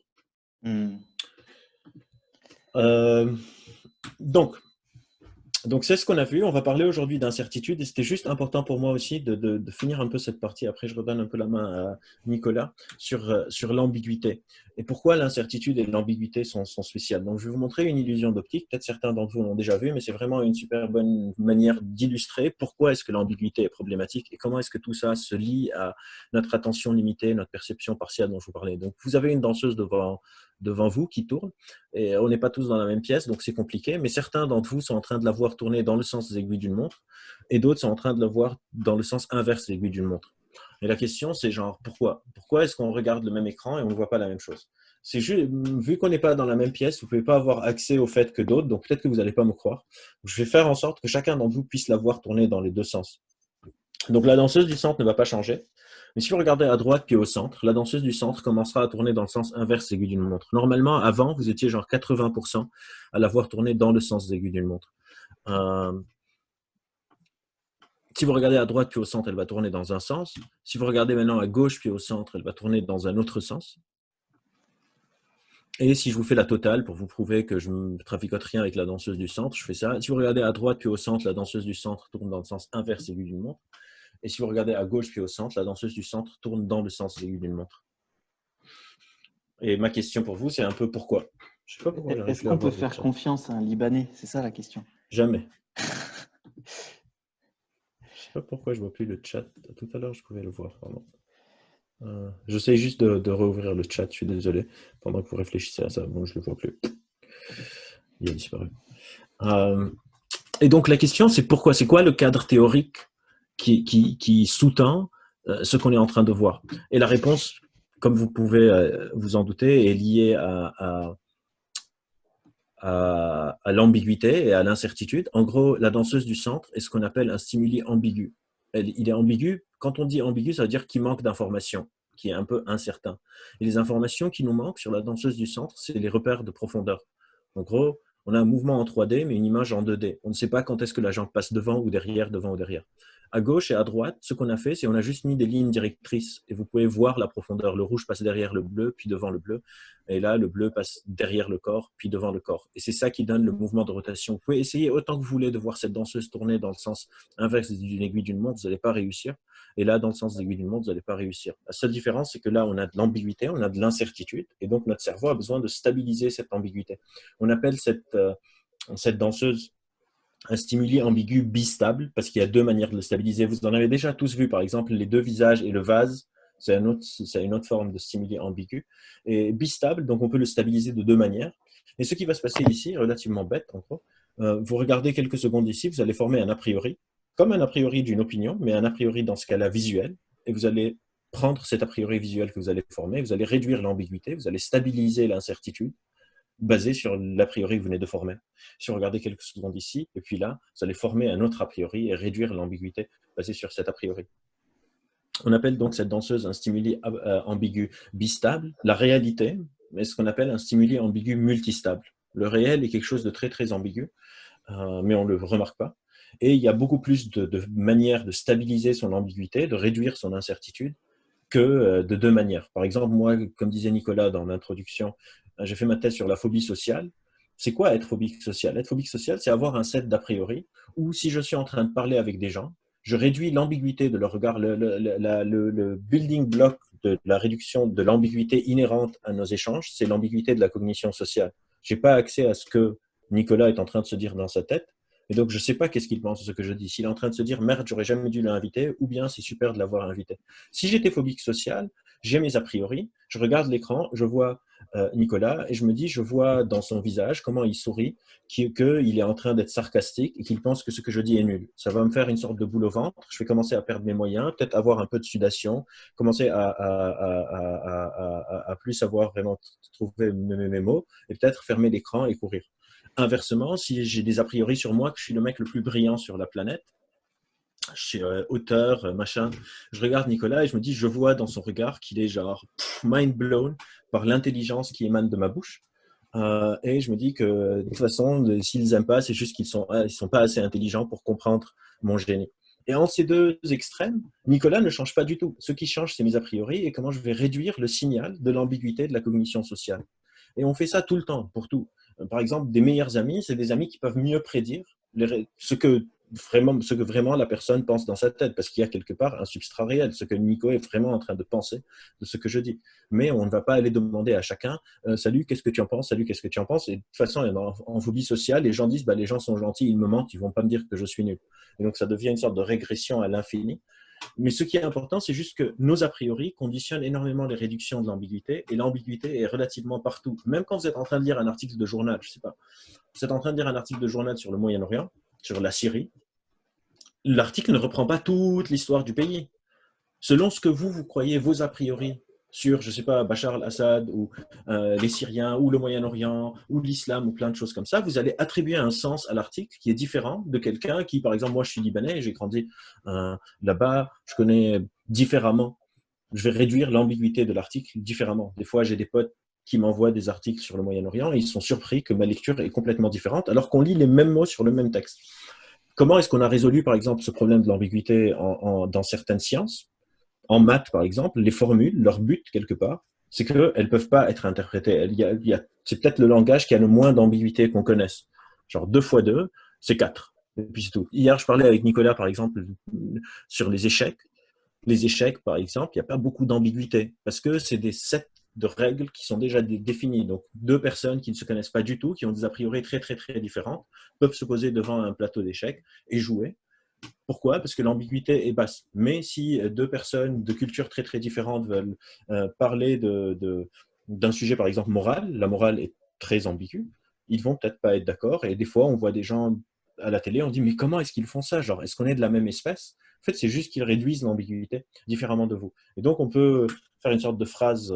Donc, c'est ce qu'on a vu. On va parler aujourd'hui d'incertitude et c'était juste important pour moi aussi de finir un peu cette partie. Après, je redonne un peu la main à Nicolas sur l'ambiguïté et pourquoi l'incertitude et l'ambiguïté sont spéciales. Donc, je vais vous montrer une illusion d'optique. Peut-être certains d'entre vous l'ont déjà vu, mais c'est vraiment une super bonne manière d'illustrer pourquoi est-ce que l'ambiguïté est problématique et comment est-ce que tout ça se lie à notre attention limitée, notre perception partielle dont je vous parlais. Donc, vous avez une danseuse devant vous qui tourne. Et on n'est pas tous dans la même pièce, donc c'est compliqué. Mais certains d'entre vous sont en train de la voir tourner dans le sens des aiguilles d'une montre et d'autres sont en train de la voir dans le sens inverse des aiguilles d'une montre. Et la question, c'est genre, pourquoi? Pourquoi est-ce qu'on regarde le même écran et on ne voit pas la même chose? C'est juste, vu qu'on n'est pas dans la même pièce, vous ne pouvez pas avoir accès au fait que d'autres, donc peut-être que vous n'allez pas me croire. Je vais faire en sorte que chacun d'entre vous puisse la voir tourner dans les deux sens. Donc la danseuse du centre ne va pas changer. Mais si vous regardez à droite puis au centre, la danseuse du centre commencera à tourner dans le sens inverse des aiguilles d'une montre. Normalement, avant, vous étiez genre 80% à la voir tourner dans le sens des aiguilles d'une montre. Si vous regardez à droite puis au centre, elle va tourner dans un sens. Si vous regardez maintenant à gauche puis au centre, elle va tourner dans un autre sens. Et si je vous fais la totale pour vous prouver que je ne traficote rien avec la danseuse du centre, je fais ça. Si vous regardez à droite puis au centre, la danseuse du centre tourne dans le sens inverse des aiguilles d'une montre. Et si vous regardez à gauche puis au centre, la danseuse du centre tourne dans le sens des aiguilles d'une montre. Et ma question pour vous, c'est un peu pourquoi. Je sais pas pourquoi. Est-ce qu'on peut faire confiance à un Libanais? C'est ça la question. Jamais. Je sais pas pourquoi je vois plus le chat. Tout à l'heure, je pouvais le voir. J'essaie juste de rouvrir le chat. Je suis désolé. Pendant que vous réfléchissez à ça, bon, je le vois plus. Il a disparu. Et donc la question, c'est pourquoi? C'est quoi le cadre théorique qui sous-tend ce qu'on est en train de voir? Et la réponse, comme vous pouvez vous en douter, est liée à l'ambiguïté et à l'incertitude. En gros, la danseuse du centre est ce qu'on appelle un stimuli ambigu. Il est ambigu. Quand on dit ambigu, ça veut dire qu'il manque d'informations, qui est un peu incertain. Et les informations qui nous manquent sur la danseuse du centre, c'est les repères de profondeur. En gros, on a un mouvement en 3D, mais une image en 2D. On ne sait pas quand est-ce que la jambe passe devant ou derrière, devant ou derrière. À gauche et à droite, ce qu'on a fait, c'est qu'on a juste mis des lignes directrices et vous pouvez voir la profondeur. Le rouge passe derrière le bleu, puis devant le bleu. Et là, le bleu passe derrière le corps, puis devant le corps. Et c'est ça qui donne le mouvement de rotation. Vous pouvez essayer autant que vous voulez de voir cette danseuse tourner dans le sens inverse d'une aiguille d'une montre, vous n'allez pas réussir. Et là, dans le sens de l'aiguille d'une montre, vous n'allez pas réussir. La seule différence, c'est que là, on a de l'ambiguïté, on a de l'incertitude. Et donc, notre cerveau a besoin de stabiliser cette ambiguïté. On appelle cette danseuse un stimuli ambigu bistable, parce qu'il y a deux manières de le stabiliser. Vous en avez déjà tous vu, par exemple, les deux visages et le vase, c'est une autre forme de stimuli ambigu. Et bistable, donc on peut le stabiliser de deux manières. Et ce qui va se passer ici est relativement bête, en gros. Vous regardez quelques secondes ici, vous allez former un a priori, comme un a priori d'une opinion, mais un a priori dans ce cas-là visuel, et vous allez prendre cet a priori visuel que vous allez former, vous allez réduire l'ambiguïté, vous allez stabiliser l'incertitude, basé sur l'a priori que vous venez de former. Si vous regardez quelques secondes ici, et puis là, vous allez former un autre a priori et réduire l'ambiguïté basée sur cet a priori. On appelle donc cette danseuse un stimuli ambigu bistable. La réalité est ce qu'on appelle un stimuli ambigu multistable. Le réel est quelque chose de très, très ambigu, mais on ne le remarque pas. Et il y a beaucoup plus de manières de stabiliser son ambiguïté, de réduire son incertitude, que de deux manières. Par exemple, moi, comme disait Nicolas dans l'introduction, j'ai fait ma thèse sur la phobie sociale. C'est quoi être phobique social? Être phobique social, c'est avoir un set d'a priori où si je suis en train de parler avec des gens, je réduis l'ambiguïté de leur regard, le building block de la réduction de l'ambiguïté inhérente à nos échanges, c'est l'ambiguïté de la cognition sociale. Je n'ai pas accès à ce que Nicolas est en train de se dire dans sa tête, et donc je ne sais pas qu'est-ce qu'il pense de ce que je dis. S'il est en train de se dire merde, j'aurais jamais dû l'inviter, ou bien c'est super de l'avoir invité. Si j'étais phobique social, j'ai mes a priori, je regarde l'écran, je vois Nicolas et je me dis, je vois dans son visage comment il sourit, qu'il est en train d'être sarcastique et qu'il pense que ce que je dis est nul. Ça va me faire une sorte de boule au ventre. Je vais commencer à perdre mes moyens, peut-être avoir un peu de sudation, commencer à plus savoir vraiment trouver mes mots et peut-être fermer l'écran et courir. Inversement, si j'ai des a priori sur moi que je suis le mec le plus brillant sur la planète, je suis auteur, machin. Je regarde Nicolas et je me dis, je vois dans son regard qu'il est genre mind blown par l'intelligence qui émane de ma bouche. Et je me dis que de toute façon, s'ils n'aiment pas, c'est juste qu'ils sont pas assez intelligents pour comprendre mon génie. Et entre ces deux extrêmes, Nicolas ne change pas du tout. Ce qui change, c'est mes a priori et comment je vais réduire le signal de l'ambiguïté de la cognition sociale. Et on fait ça tout le temps, pour tout. Par exemple, des meilleurs amis, c'est des amis qui peuvent mieux prédire ce que vraiment la personne pense dans sa tête, parce qu'il y a quelque part un substrat réel, ce que Nico est vraiment en train de penser de ce que je dis. Mais on ne va pas aller demander à chacun salut, qu'est-ce que tu en penses? Salut, qu'est-ce que tu en penses? Et de toute façon, en phobie sociale, les gens disent les gens sont gentils, ils me mentent, ils ne vont pas me dire que je suis nul. Et donc, ça devient une sorte de régression à l'infini. Mais ce qui est important, c'est juste que nos a priori conditionnent énormément les réductions de l'ambiguïté, et l'ambiguïté est relativement partout. Même quand vous êtes en train de lire un article de journal, je sais pas, vous êtes en train de lire un article de journal sur le Moyen-Orient, sur la Syrie, l'article ne reprend pas toute l'histoire du pays. Selon ce que vous croyez, vos a priori sur, je ne sais pas, Bachar al-Assad ou les Syriens ou le Moyen-Orient ou l'islam ou plein de choses comme ça, vous allez attribuer un sens à l'article qui est différent de quelqu'un qui, par exemple, moi je suis libanais, j'ai grandi là-bas, je connais différemment. Je vais réduire l'ambiguïté de l'article différemment. Des fois, j'ai des potes qui m'envoient des articles sur le Moyen-Orient et ils sont surpris que ma lecture est complètement différente alors qu'on lit les mêmes mots sur le même texte. Comment est-ce qu'on a résolu, par exemple, ce problème de l'ambiguïté dans certaines sciences? En maths, par exemple, les formules, leur but, quelque part, c'est qu'elles ne peuvent pas être interprétées. C'est peut-être le langage qui a le moins d'ambiguïté qu'on connaisse. Genre 2 fois 2, c'est 4. Et puis c'est tout. Hier, je parlais avec Nicolas, par exemple, sur les échecs. Les échecs, par exemple, il n'y a pas beaucoup d'ambiguïté parce que c'est des sets de règles qui sont déjà définies. Donc, deux personnes qui ne se connaissent pas du tout, qui ont des a priori très, très, très différentes, peuvent se poser devant un plateau d'échecs et jouer. Pourquoi? Parce que l'ambiguïté est basse. Mais si deux personnes de cultures très, très différentes veulent parler d'un sujet, par exemple, moral, la morale est très ambiguë, ils vont peut-être pas être d'accord. Et des fois, on voit des gens à la télé, on dit, mais comment est-ce qu'ils font ça? Genre, est-ce qu'on est de la même espèce? En fait, c'est juste qu'ils réduisent l'ambiguïté différemment de vous. Et donc, on peut faire une sorte de phrase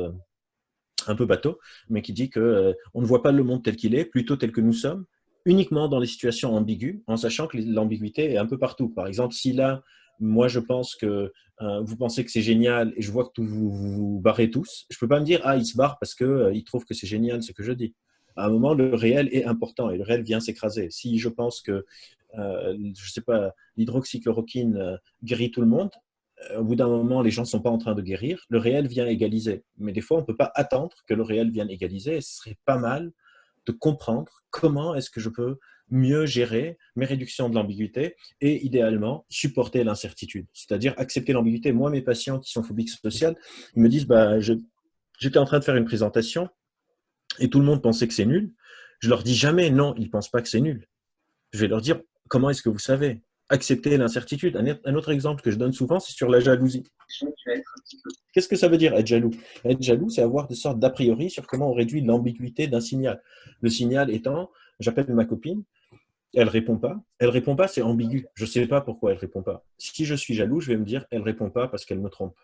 un peu bateau, mais qui dit que on ne voit pas le monde tel qu'il est, plutôt tel que nous sommes, uniquement dans les situations ambiguës, en sachant que l'ambiguïté est un peu partout. Par exemple, si là, moi, je pense que vous pensez que c'est génial et je vois que vous barrez tous, je ne peux pas me dire, ah, il se barre parce qu'il trouve que c'est génial ce que je dis. À un moment, le réel est important et le réel vient s'écraser. Si je pense que, je ne sais pas, l'hydroxychloroquine guérit tout le monde, au bout d'un moment, les gens ne sont pas en train de guérir, le réel vient égaliser. Mais des fois, on ne peut pas attendre que le réel vienne égaliser. Et ce serait pas mal de comprendre comment est-ce que je peux mieux gérer mes réductions de l'ambiguïté et idéalement supporter l'incertitude, c'est-à-dire accepter l'ambiguïté. Moi, mes patients qui sont phobiques sociales, ils me disent j'étais en train de faire une présentation et tout le monde pensait que c'est nul. Je leur dis jamais non, ils ne pensent pas que c'est nul. Je vais leur dire comment est-ce que vous savez accepter l'incertitude. Un autre exemple que je donne souvent, c'est sur la jalousie. Qu'est-ce que ça veut dire être jaloux? Être jaloux, c'est avoir des sortes d'a priori sur comment on réduit l'ambiguïté d'un signal. Le signal étant, j'appelle ma copine, elle répond pas. Elle répond pas, c'est ambigu. Je sais pas pourquoi elle répond pas. Si je suis jaloux, je vais me dire, elle répond pas parce qu'elle me trompe.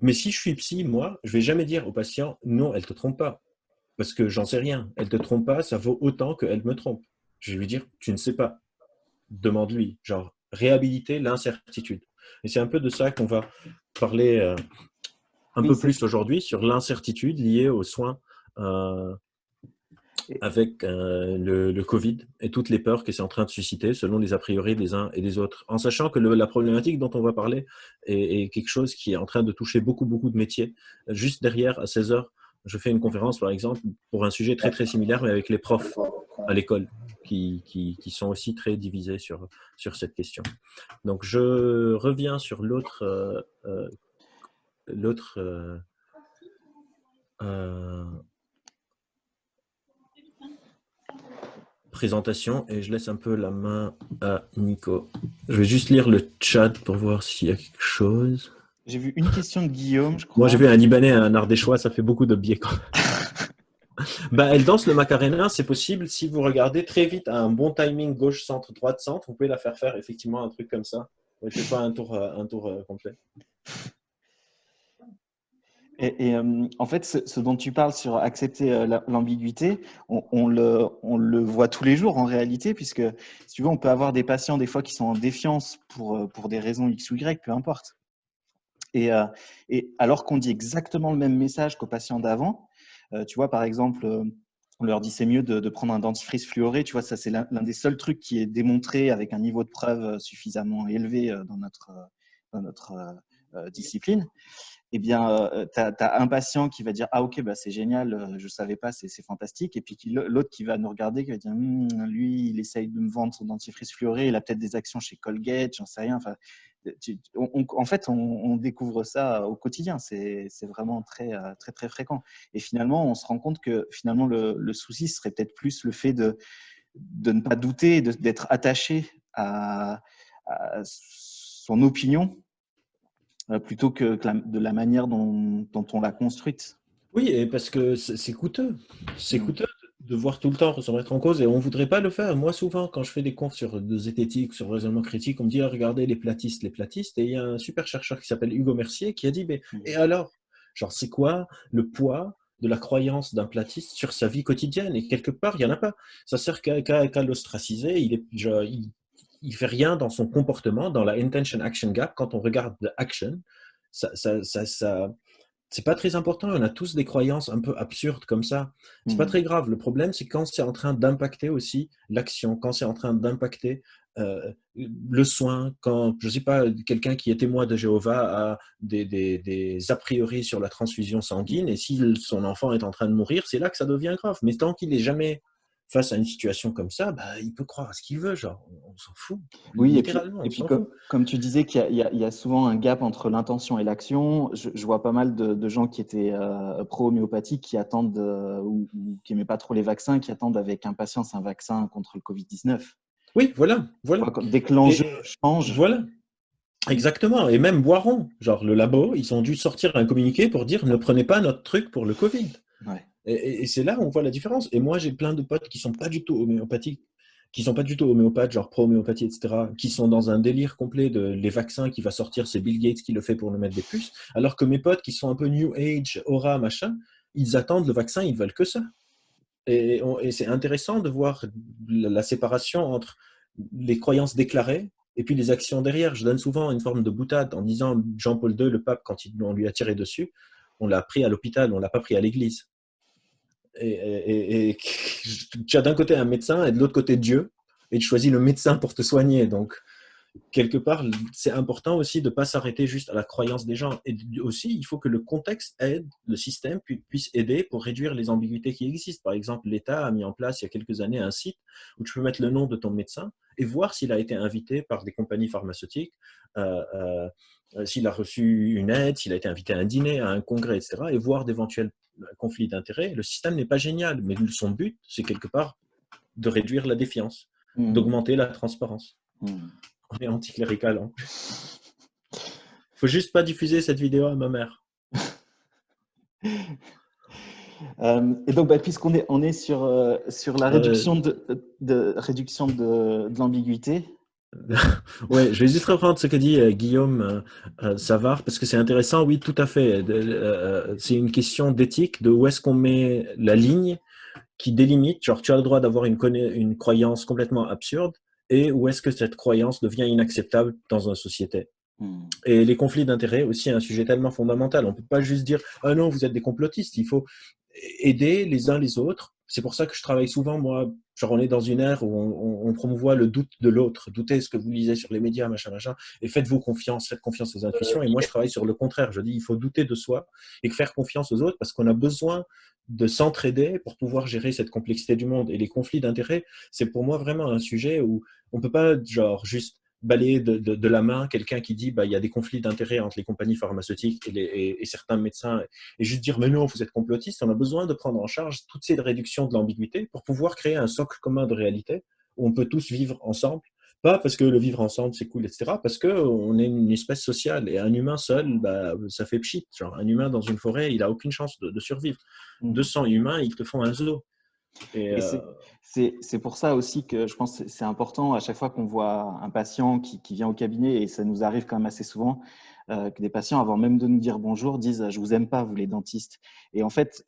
Mais si je suis psy, moi, je vais jamais dire au patient, non, elle te trompe pas. Parce que j'en sais rien. Elle te trompe pas, ça vaut autant qu'elle me trompe. Je vais lui dire, tu ne sais pas. Demande-lui. Genre, réhabiliter l'incertitude. Et c'est un peu de ça qu'on va parler un peu plus aujourd'hui, sur l'incertitude liée aux soins avec le Covid et toutes les peurs que c'est en train de susciter selon les a priori des uns et des autres. En sachant que la problématique dont on va parler est quelque chose qui est en train de toucher beaucoup, beaucoup de métiers. Juste derrière, à 16 heures, je fais une conférence, par exemple, pour un sujet très, très similaire, mais avec les profs à l'école, qui sont aussi très divisés sur cette question. Donc, je reviens sur l'autre présentation et je laisse un peu la main à Nico. Je vais juste lire le chat pour voir s'il y a quelque chose. J'ai vu une question de Guillaume, je crois. Moi, j'ai vu un Libanais et un Ardéchois, ça fait beaucoup de biais. Bah, elle danse le Macarena, c'est possible. Si vous regardez très vite à un bon timing gauche-centre, droite-centre, vous pouvez la faire faire effectivement un truc comme ça. Ne faites pas un tour complet. En fait, ce dont tu parles sur accepter l'ambiguïté, on le voit tous les jours en réalité, puisque si tu veux, on peut avoir des patients des fois qui sont en défiance pour des raisons X ou Y, peu importe. Et alors qu'on dit exactement le même message qu'aux patients d'avant, tu vois, par exemple, on leur dit c'est mieux de prendre un dentifrice fluoré. Tu vois, ça c'est l'un des seuls trucs qui est démontré avec un niveau de preuve suffisamment élevé dans notre discipline. Eh bien, tu as un patient qui va dire ah ok, bah, c'est génial, je ne savais pas, c'est fantastique. Et puis l'autre qui va nous regarder, qui va dire lui, il essaye de me vendre son dentifrice fluoré, il a peut-être des actions chez Colgate, j'en sais rien. Enfin, en fait, on découvre ça au quotidien. C'est vraiment très, très, très fréquent. Et finalement, on se rend compte que finalement, le souci serait peut-être plus le fait de ne pas douter, d'être attaché à son opinion plutôt que de la manière dont on l'a construite. Oui, et parce que c'est coûteux. C'est coûteux de voir tout le temps se remettre en cause et on ne voudrait pas le faire. Moi, souvent, quand je fais des confs sur de zététique, sur le raisonnement critique, on me dit ah, regardez les platistes. Et il y a un super chercheur qui s'appelle Hugo Mercier qui a dit mais, et alors? Genre, c'est quoi le poids de la croyance d'un platiste sur sa vie quotidienne? Et quelque part, il n'y en a pas. Ça sert qu'à l'ostraciser. Il fait rien dans son comportement, dans la intention action gap. Quand on regarde the action, ça c'est pas très important. On a tous des croyances un peu absurdes comme ça. C'est pas très grave. Le problème, c'est quand c'est en train d'impacter aussi l'action, quand c'est en train d'impacter le soin, quand, je sais pas, quelqu'un qui est témoin de Jéhovah a des a priori sur la transfusion sanguine et si son enfant est en train de mourir, c'est là que ça devient grave. Mais tant qu'il n'est jamais face à une situation comme ça, bah, il peut croire à ce qu'il veut, genre, on s'en fout. Oui, Littéralement, et puis comme tu disais qu'il y a souvent un gap entre l'intention et l'action, je vois pas mal de gens qui étaient pro-homéopathique qui attendent ou qui n'aimaient pas trop les vaccins, qui attendent avec impatience un vaccin contre le Covid-19. Oui, voilà. Dès que l'enjeu change. Voilà. Exactement. Et même Boiron, genre le labo, ils ont dû sortir un communiqué pour dire ne prenez pas notre truc pour le Covid. Ouais. Et c'est là où on voit la différence. Et moi, j'ai plein de potes qui sont pas du tout homéopathiques, qui sont pas du tout homéopathes, genre pro-homéopathie, etc., qui sont dans un délire complet de les vaccins qui va sortir, c'est Bill Gates qui le fait pour nous mettre des puces. Alors que mes potes qui sont un peu New Age, aura, machin, ils attendent le vaccin, ils veulent que ça. Et c'est intéressant de voir la séparation entre les croyances déclarées et puis les actions derrière. Je donne souvent une forme de boutade en disant Jean-Paul II, le pape, quand on lui a tiré dessus, on l'a pris à l'hôpital, on ne l'a pas pris à l'église. Et tu as d'un côté un médecin et de l'autre côté Dieu, et tu choisis le médecin pour te soigner. Donc, quelque part, c'est important aussi de ne pas s'arrêter juste à la croyance des gens. Et aussi, il faut que le contexte aide, le système puisse aider pour réduire les ambiguïtés qui existent. Par exemple, l'État a mis en place il y a quelques années un site où tu peux mettre le nom de ton médecin et voir s'il a été invité par des compagnies pharmaceutiques, s'il a reçu une aide, s'il a été invité à un dîner, à un congrès, etc. et voir d'éventuels conflits d'intérêts. Le système n'est pas génial, mais son but, c'est quelque part de réduire la défiance, d'augmenter la transparence. On est anticlérical en plus. Faut juste pas diffuser cette vidéo à ma mère. Et donc, puisqu'on est sur la réduction de l'ambiguïté. Ouais, je vais juste reprendre ce que dit Guillaume Savard, parce que c'est intéressant. Oui, tout à fait. C'est une question d'éthique, de où est-ce qu'on met la ligne qui délimite, genre tu as le droit d'avoir une croyance complètement absurde, et où est-ce que cette croyance devient inacceptable dans une société. Et les conflits d'intérêts aussi un sujet tellement fondamental. On ne peut pas juste dire « Ah non, vous êtes des complotistes ». Il faut aider les uns les autres C'est pour ça que je travaille souvent, moi, genre on est dans une ère où on promouvoit le doute de l'autre. Doutez ce que vous lisez sur les médias, machin, machin, et faites-vous confiance, faites confiance aux intuitions. Et moi, je travaille sur le contraire. Je dis, il faut douter de soi et faire confiance aux autres parce qu'on a besoin de s'entraider pour pouvoir gérer cette complexité du monde. Et les conflits d'intérêts, c'est pour moi vraiment un sujet où on peut pas, genre, juste balayer de la main quelqu'un qui dit bah, il y a des conflits d'intérêts entre les compagnies pharmaceutiques et certains médecins et juste dire mais non, vous êtes complotiste. On a besoin de prendre en charge toutes ces réductions de l'ambiguïté pour pouvoir créer un socle commun de réalité où on peut tous vivre ensemble. Pas parce que le vivre ensemble c'est cool, etc. Parce qu'on est une espèce sociale et un humain seul, bah, ça fait pchit. Genre, un humain dans une forêt, il n'a aucune chance de survivre. 200 humains, ils te font un zoo. Et c'est pour ça aussi que je pense que c'est important à chaque fois qu'on voit un patient qui vient au cabinet, et ça nous arrive quand même assez souvent, que des patients, avant même de nous dire bonjour, disent « je vous aime pas, vous les dentistes ». Et en fait,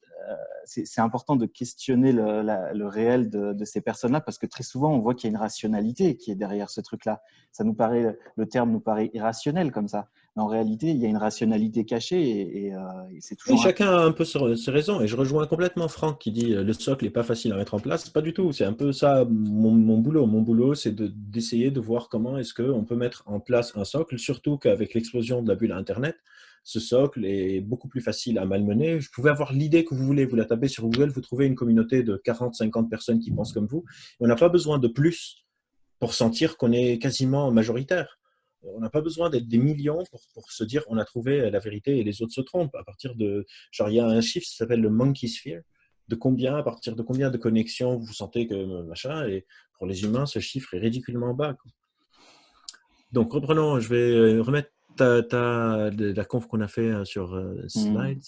c'est important de questionner le réel de ces personnes-là parce que très souvent, on voit qu'il y a une rationalité qui est derrière ce truc-là. Le terme nous paraît irrationnel comme ça. Mais en réalité, il y a une rationalité cachée et c'est Oui, toujours chacun a un peu ses raisons. Et je rejoins complètement Franck qui dit le socle n'est pas facile à mettre en place. Pas du tout. C'est un peu ça mon boulot. Mon boulot, c'est d'essayer de voir comment est-ce qu'on peut mettre en place un socle, surtout qu'avec l'explosion de la bulle Internet, ce socle est beaucoup plus facile à malmener. Vous pouvez avoir l'idée que vous voulez, vous la tapez sur Google, vous trouvez une communauté de 40, 50 personnes qui pensent comme vous. On n'a pas besoin de plus pour sentir qu'on est quasiment majoritaire. On n'a pas besoin d'être des millions pour se dire on a trouvé la vérité et les autres se trompent. À partir de, genre, il y a un chiffre qui s'appelle le monkey sphere, à partir de combien de connexions vous sentez que machin, et pour les humains, ce chiffre est ridiculement bas. Quoi. Donc, reprenons, je vais remettre la conf qu'on a fait sur Slides.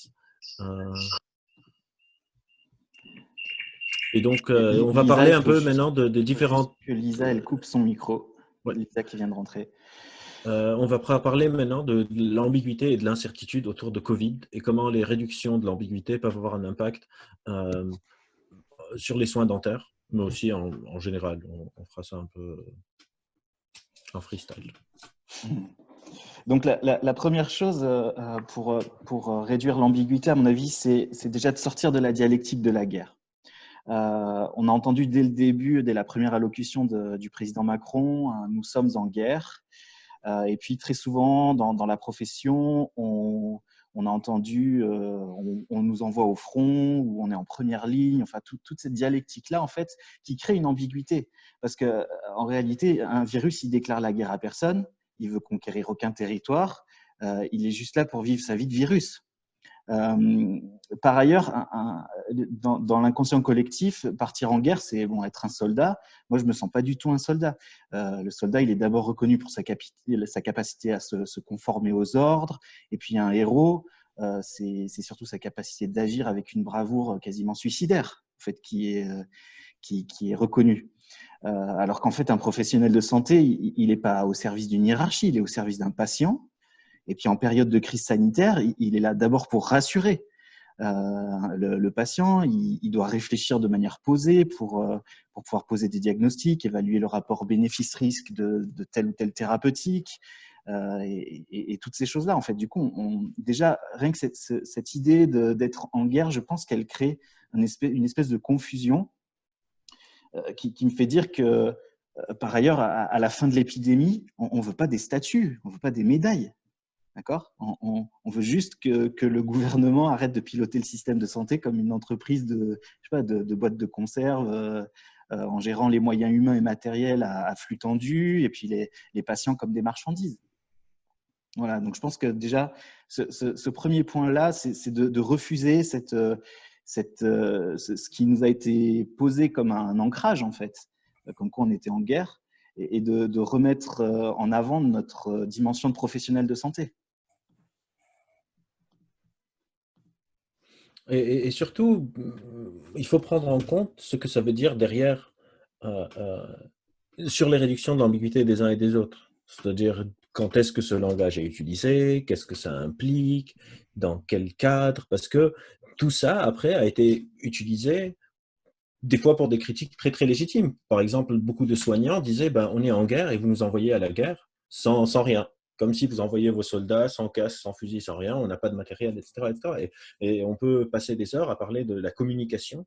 Et donc, on va Lisa, parler il un faut peu juste, maintenant de faut juste différentes... que Lisa, elle coupe son micro. Ouais. Lisa qui vient de rentrer. On va parler maintenant de l'ambiguïté et de l'incertitude autour de Covid et comment les réductions de l'ambiguïté peuvent avoir un impact sur les soins dentaires, mais aussi en général. On fera ça un peu en freestyle. Donc, la première chose pour réduire l'ambiguïté, à mon avis, c'est déjà de sortir de la dialectique de la guerre. On a entendu dès le début, dès la première allocution du président Macron, nous sommes en guerre. Et puis, très souvent, dans la profession, on a entendu on nous envoie au front ou on est en première ligne. Enfin, toute cette dialectique-là, en fait, qui crée une ambiguïté. Parce qu'en réalité, un virus, il déclare la guerre à personne. Il veut conquérir aucun territoire. Il est juste là pour vivre sa vie de virus. Par ailleurs, dans l'inconscient collectif, partir en guerre, c'est bon, être un soldat. Moi, je me sens pas du tout un soldat. Le soldat, il est d'abord reconnu pour sa capacité à se conformer aux ordres. Et puis, un héros, c'est surtout sa capacité d'agir avec une bravoure quasiment suicidaire, en fait, qui est reconnue. Alors qu'en fait, un professionnel de santé, il n'est pas au service d'une hiérarchie, il est au service d'un patient. Et puis en période de crise sanitaire, il est là d'abord pour rassurer le patient. Il doit réfléchir de manière posée pour pouvoir poser des diagnostics, évaluer le rapport bénéfice-risque de telle ou telle thérapeutique et toutes ces choses-là. En fait, du coup, déjà, rien que cette idée d'être en guerre, je pense qu'elle crée une espèce de confusion qui me fait dire que, par ailleurs, à la fin de l'épidémie, on ne veut pas des statues, on ne veut pas des médailles. D'accord ? On veut juste que le gouvernement arrête de piloter le système de santé comme une entreprise de boîtes de conserve en gérant les moyens humains et matériels à flux tendu et puis les patients comme des marchandises. Voilà, donc je pense que déjà, ce premier point-là, c'est de refuser ce qui nous a été posé comme un ancrage, en fait, comme quoi on était en guerre, et de remettre en avant notre dimension de professionnel de santé. Et surtout, il faut prendre en compte ce que ça veut dire derrière sur les réductions de l'ambiguïté des uns et des autres. C'est-à-dire, quand est-ce que ce langage est utilisé, qu'est-ce que ça implique, dans quel cadre, parce que tout ça, après, a été utilisé des fois pour des critiques très, très légitimes. Par exemple, beaucoup de soignants disaient, ben, on est en guerre et vous nous envoyez à la guerre sans rien. Comme si vous envoyiez vos soldats sans casque, sans fusil, sans rien, on n'a pas de matériel, etc. etc. Et on peut passer des heures à parler de la communication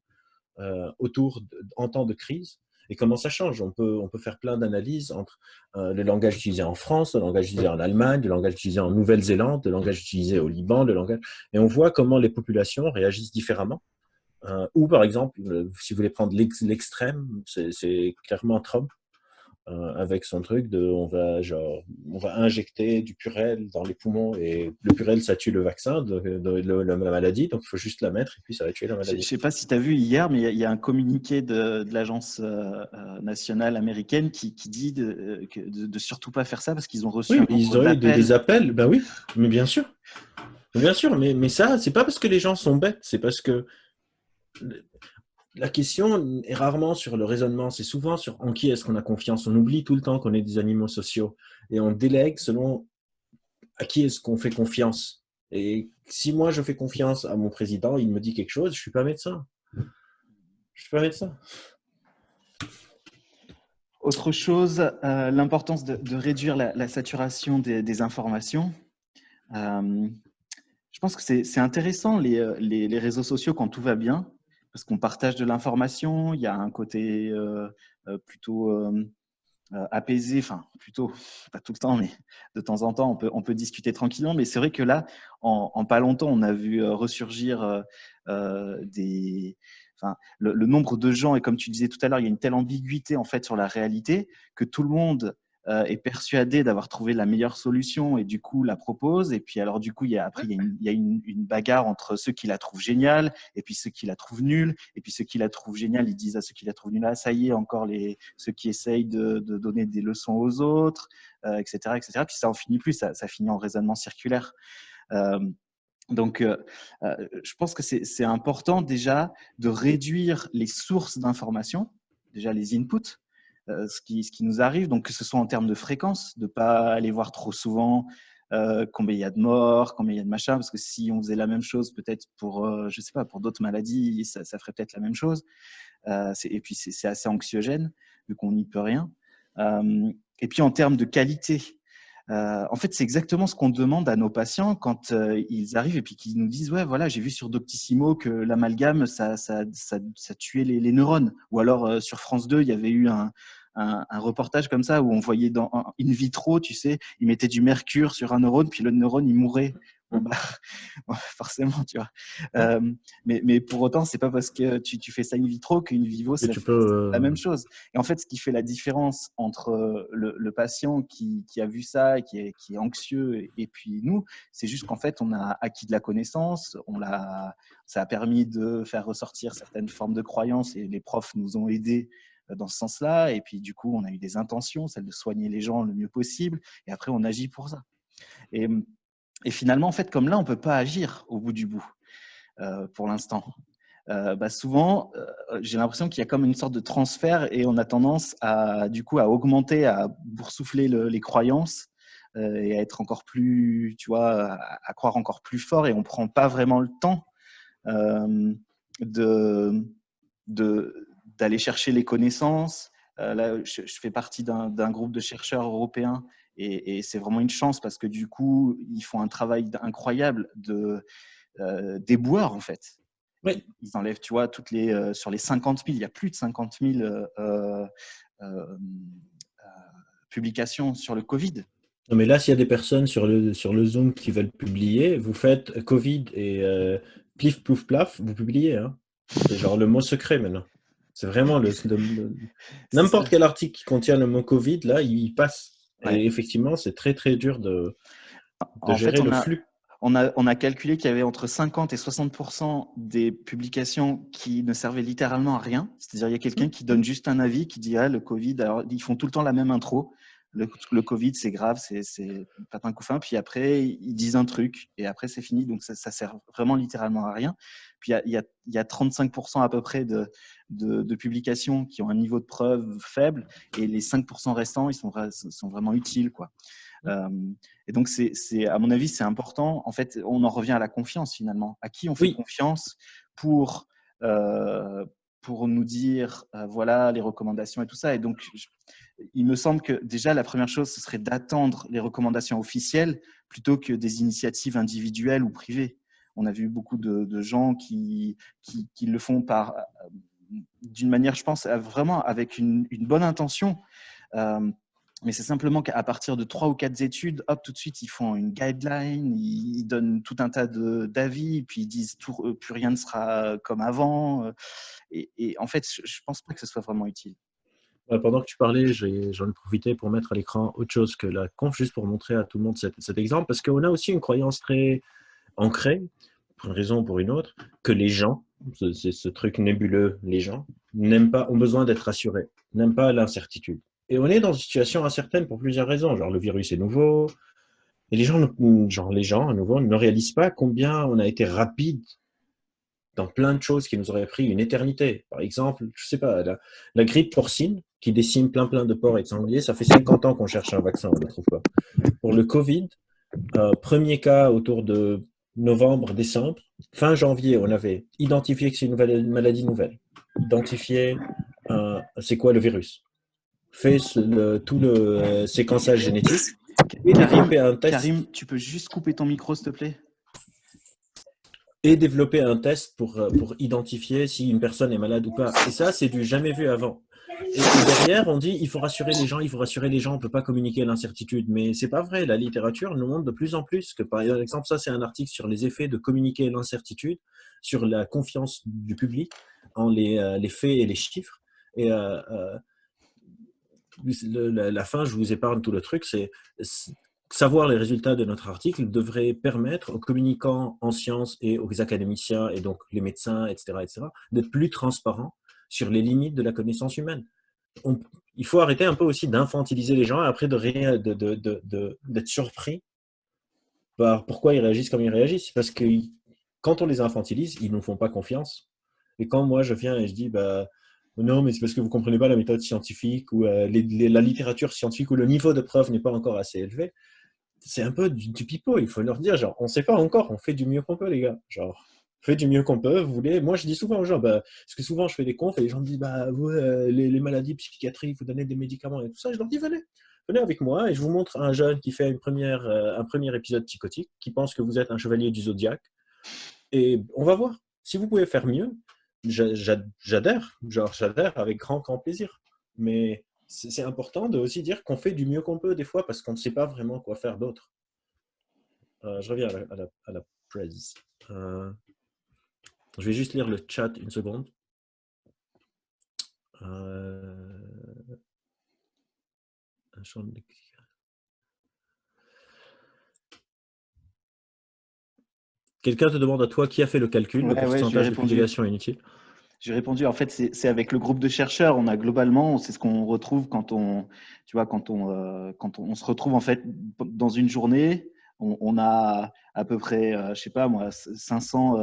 en temps de crise et comment ça change. On peut faire plein d'analyses entre le langage utilisé en France, le langage utilisé en Allemagne, le langage utilisé en Nouvelle-Zélande, le langage utilisé au Liban, et on voit comment les populations réagissent différemment. Ou par exemple, si vous voulez prendre l'extrême, c'est clairement Trump avec son truc de on va injecter du Purell dans les poumons et le Purell ça tue le vaccin de la maladie, donc il faut juste la mettre et puis ça va tuer la Je ne maladie. sais pas si tu as vu hier, mais il y a un communiqué de l'agence nationale américaine qui dit de surtout pas faire ça parce qu'ils ont reçu Oui, un mais ils nombre auraient des d'appels. appels, ben oui, mais bien sûr. Bien sûr, mais ça, c'est pas parce que les gens sont bêtes, c'est parce que la question est rarement sur le raisonnement, c'est souvent sur en qui est-ce qu'on a confiance. On oublie tout le temps qu'on est des animaux sociaux et on délègue selon à qui est-ce qu'on fait confiance. Et si moi je fais confiance à mon président, il me dit quelque chose, je suis pas médecin. Je suis pas médecin. Autre chose, l'importance de réduire la saturation des informations. Je pense que c'est intéressant les réseaux sociaux quand tout va bien, parce qu'on partage de l'information, il y a un côté plutôt apaisé, enfin plutôt, pas tout le temps, mais de temps en temps, on peut discuter tranquillement. Mais c'est vrai que là, en pas longtemps, on a vu ressurgir enfin, le nombre de gens, et comme tu disais tout à l'heure, il y a une telle ambiguïté en fait sur la réalité que tout le monde est persuadé d'avoir trouvé la meilleure solution et du coup la propose. Et puis alors du coup, après, il y a une bagarre entre ceux qui la trouvent géniale et puis ceux qui la trouvent nulle. Et puis ceux qui la trouvent géniale, ils disent à ceux qui la trouvent nulle, ah, ça y est, encore ceux qui essayent de donner des leçons aux autres, etc., etc. Puis ça en finit plus, ça finit en raisonnement circulaire. Donc, je pense que c'est important déjà de réduire les sources d'information, déjà les inputs, ce qui nous arrive, donc que ce soit en termes de fréquence, de ne pas aller voir trop souvent combien il y a de morts, combien il y a de machins, parce que si on faisait la même chose peut-être pour, je sais pas, pour d'autres maladies, ça ferait peut-être la même chose. Et puis c'est assez anxiogène, vu qu'on n'y peut rien. Et puis en termes de qualité, en fait, c'est exactement ce qu'on demande à nos patients quand ils arrivent et puis qu'ils nous disent ouais, voilà, j'ai vu sur Doctissimo que l'amalgame, ça tuait les neurones. Ou alors sur France 2, il y avait eu un reportage comme ça où on voyait dans in vitro, tu sais, ils mettaient du mercure sur un neurone, puis le neurone, il mourait. Bon, bah, forcément, tu vois. Mais pour autant, c'est pas parce que tu fais ça in vitro qu'in vivo, Et ça tu fait peux. la même chose. Et en fait, ce qui fait la différence entre le patient qui a vu ça et qui est anxieux et puis nous, c'est juste qu'en fait, on a acquis de la connaissance, ça a permis de faire ressortir certaines formes de croyances et les profs nous ont aidés dans ce sens-là. Et puis, du coup, on a eu des intentions, celle de soigner les gens le mieux possible. Et après, on agit pour ça. Et finalement, en fait, comme là, on ne peut pas agir au bout du bout pour l'instant. Souvent, j'ai l'impression qu'il y a comme une sorte de transfert et on a tendance du coup, à augmenter, à boursoufler les croyances et à être encore plus, tu vois, à croire encore plus fort et on ne prend pas vraiment le temps de, d'aller chercher les connaissances. Là, je fais partie d'un groupe de chercheurs européens et c'est vraiment une chance parce que du coup, ils font un travail incroyable d'éboueur en fait. Oui. Ils enlèvent, tu vois, sur les 50 000, il y a plus de 50 000 publications sur le Covid. Non, mais là, s'il y a des personnes sur le Zoom qui veulent publier, vous faites Covid et plif, plouf, plaf, vous publiez. Hein. C'est genre le mot secret maintenant. C'est vraiment n'importe quel article qui contient le mot Covid, là, il passe. Ouais. Et effectivement, c'est très, très dur de En fait, gérer le flux. on a calculé qu'il y avait entre 50 et 60% des publications qui ne servaient littéralement à rien. C'est-à-dire, il y a quelqu'un qui donne juste un avis, qui dit ah, le Covid, alors ils font tout le temps la même intro. Le Covid, c'est grave, c'est patin couffin. Puis après, ils disent un truc et après, c'est fini. Donc, ça sert vraiment littéralement à rien. Puis, il y a 35% à peu près de publications qui ont un niveau de preuve faible et les 5% restants, ils sont vraiment utiles, quoi. Et donc, à mon avis, c'est important. En fait, on en revient à la confiance finalement. À qui on fait Oui, confiance pour nous dire, voilà, les recommandations et tout ça. Et donc, il me semble que déjà, la première chose, ce serait d'attendre les recommandations officielles plutôt que des initiatives individuelles ou privées. On a vu beaucoup de gens qui le font d'une manière, je pense, vraiment avec une bonne intention. Mais c'est simplement qu'à partir de 3 ou 4 études, hop, tout de suite, ils font une guideline, ils donnent tout un tas d'avis, puis ils disent plus rien ne sera comme avant. Et en fait, je ne pense pas que ce soit vraiment utile. Pendant que tu parlais, j'en ai profité pour mettre à l'écran autre chose que la conf, juste pour montrer à tout le monde cet exemple, parce qu'on a aussi une croyance très ancrée, pour une raison ou pour une autre, que les gens, c'est ce truc nébuleux, les gens, n'aiment pas, ont besoin d'être rassurés, n'aiment pas l'incertitude. Et on est dans une situation incertaine pour plusieurs raisons, genre le virus est nouveau, et les gens, à nouveau, ne réalisent pas combien on a été rapide dans plein de choses qui nous auraient pris une éternité. Par exemple, je sais pas, la grippe porcine, qui décime plein de porcs et de sangliers, ça fait 50 ans qu'on cherche un vaccin, on ne le trouve pas. Pour le Covid, premier cas autour de novembre, décembre, fin janvier, on avait identifié que c'est une maladie nouvelle, identifié c'est quoi le virus, fait tout le séquençage génétique et développé un test. Karim, tu peux juste couper ton micro, s'il te plaît? Et développer un test pour identifier si une personne est malade ou pas. Et ça, c'est du jamais vu avant. Et derrière, on dit il faut rassurer les gens, on ne peut pas communiquer l'incertitude. Mais c'est pas vrai. La littérature nous montre de plus en plus que, par exemple, ça, c'est un article sur les effets de communiquer l'incertitude, sur la confiance du public en les faits et les chiffres. Et la fin, je vous épargne tout le truc, c'est savoir les résultats de notre article devrait permettre aux communicants en sciences et aux académiciens, et donc les médecins, etc., d'être plus transparents sur les limites de la connaissance humaine. Il faut arrêter un peu aussi d'infantiliser les gens et après d'être surpris par pourquoi ils réagissent comme ils réagissent. Parce que quand on les infantilise, ils ne nous font pas confiance. Et quand moi je viens et je dis non, mais c'est parce que vous ne comprenez pas la méthode scientifique ou la littérature scientifique ou le niveau de preuve n'est pas encore assez élevé, c'est un peu du pipeau. Il faut leur dire, genre, on ne sait pas encore, on fait du mieux qu'on peut, les gars. Genre, faites du mieux qu'on peut, vous voulez. Moi, je dis souvent aux gens, parce que souvent, je fais des confs et les gens me disent, vous, les maladies psychiatriques, vous donnez des médicaments et tout ça. Je leur dis, venez avec moi et je vous montre un jeune qui fait un premier épisode psychotique, qui pense que vous êtes un chevalier du zodiaque. Et on va voir. Si vous pouvez faire mieux, j'adhère avec grand plaisir. Mais c'est important de aussi dire qu'on fait du mieux qu'on peut des fois parce qu'on ne sait pas vraiment quoi faire d'autre. Je reviens à la presse. Je vais juste lire le chat une seconde. Quelqu'un te demande à toi qui a fait le calcul, le pourcentage de publication inutile. J'ai répondu, en fait, c'est avec le groupe de chercheurs. On a globalement, c'est ce qu'on retrouve quand on se retrouve en fait dans une journée. On a à peu près, je sais pas moi, 500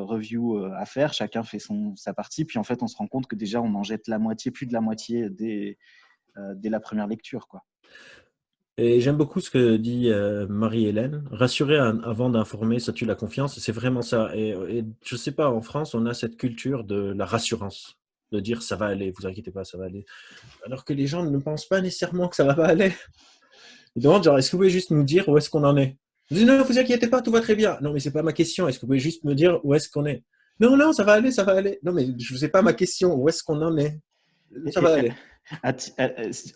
reviews à faire. Chacun fait sa partie. Puis en fait, on se rend compte que déjà, on en jette la moitié, plus de la moitié dès la première lecture, quoi. Et j'aime beaucoup ce que dit Marie-Hélène. Rassurer avant d'informer, ça tue la confiance. C'est vraiment ça. Et je sais pas, en France, on a cette culture de la rassurance, de dire ça va aller, vous inquiétez pas, ça va aller. Alors que les gens ne pensent pas nécessairement que ça va pas aller. Ils demandent genre, est-ce que vous pouvez juste nous dire où est-ce qu'on en est? Je dis non, vous inquiétez pas, tout va très bien. Non, mais c'est pas ma question. Est-ce que vous pouvez juste me dire où est-ce qu'on est? Non, ça va aller, ça va aller. Non, mais je sais pas ma question. Où est-ce qu'on en est? Ça va aller.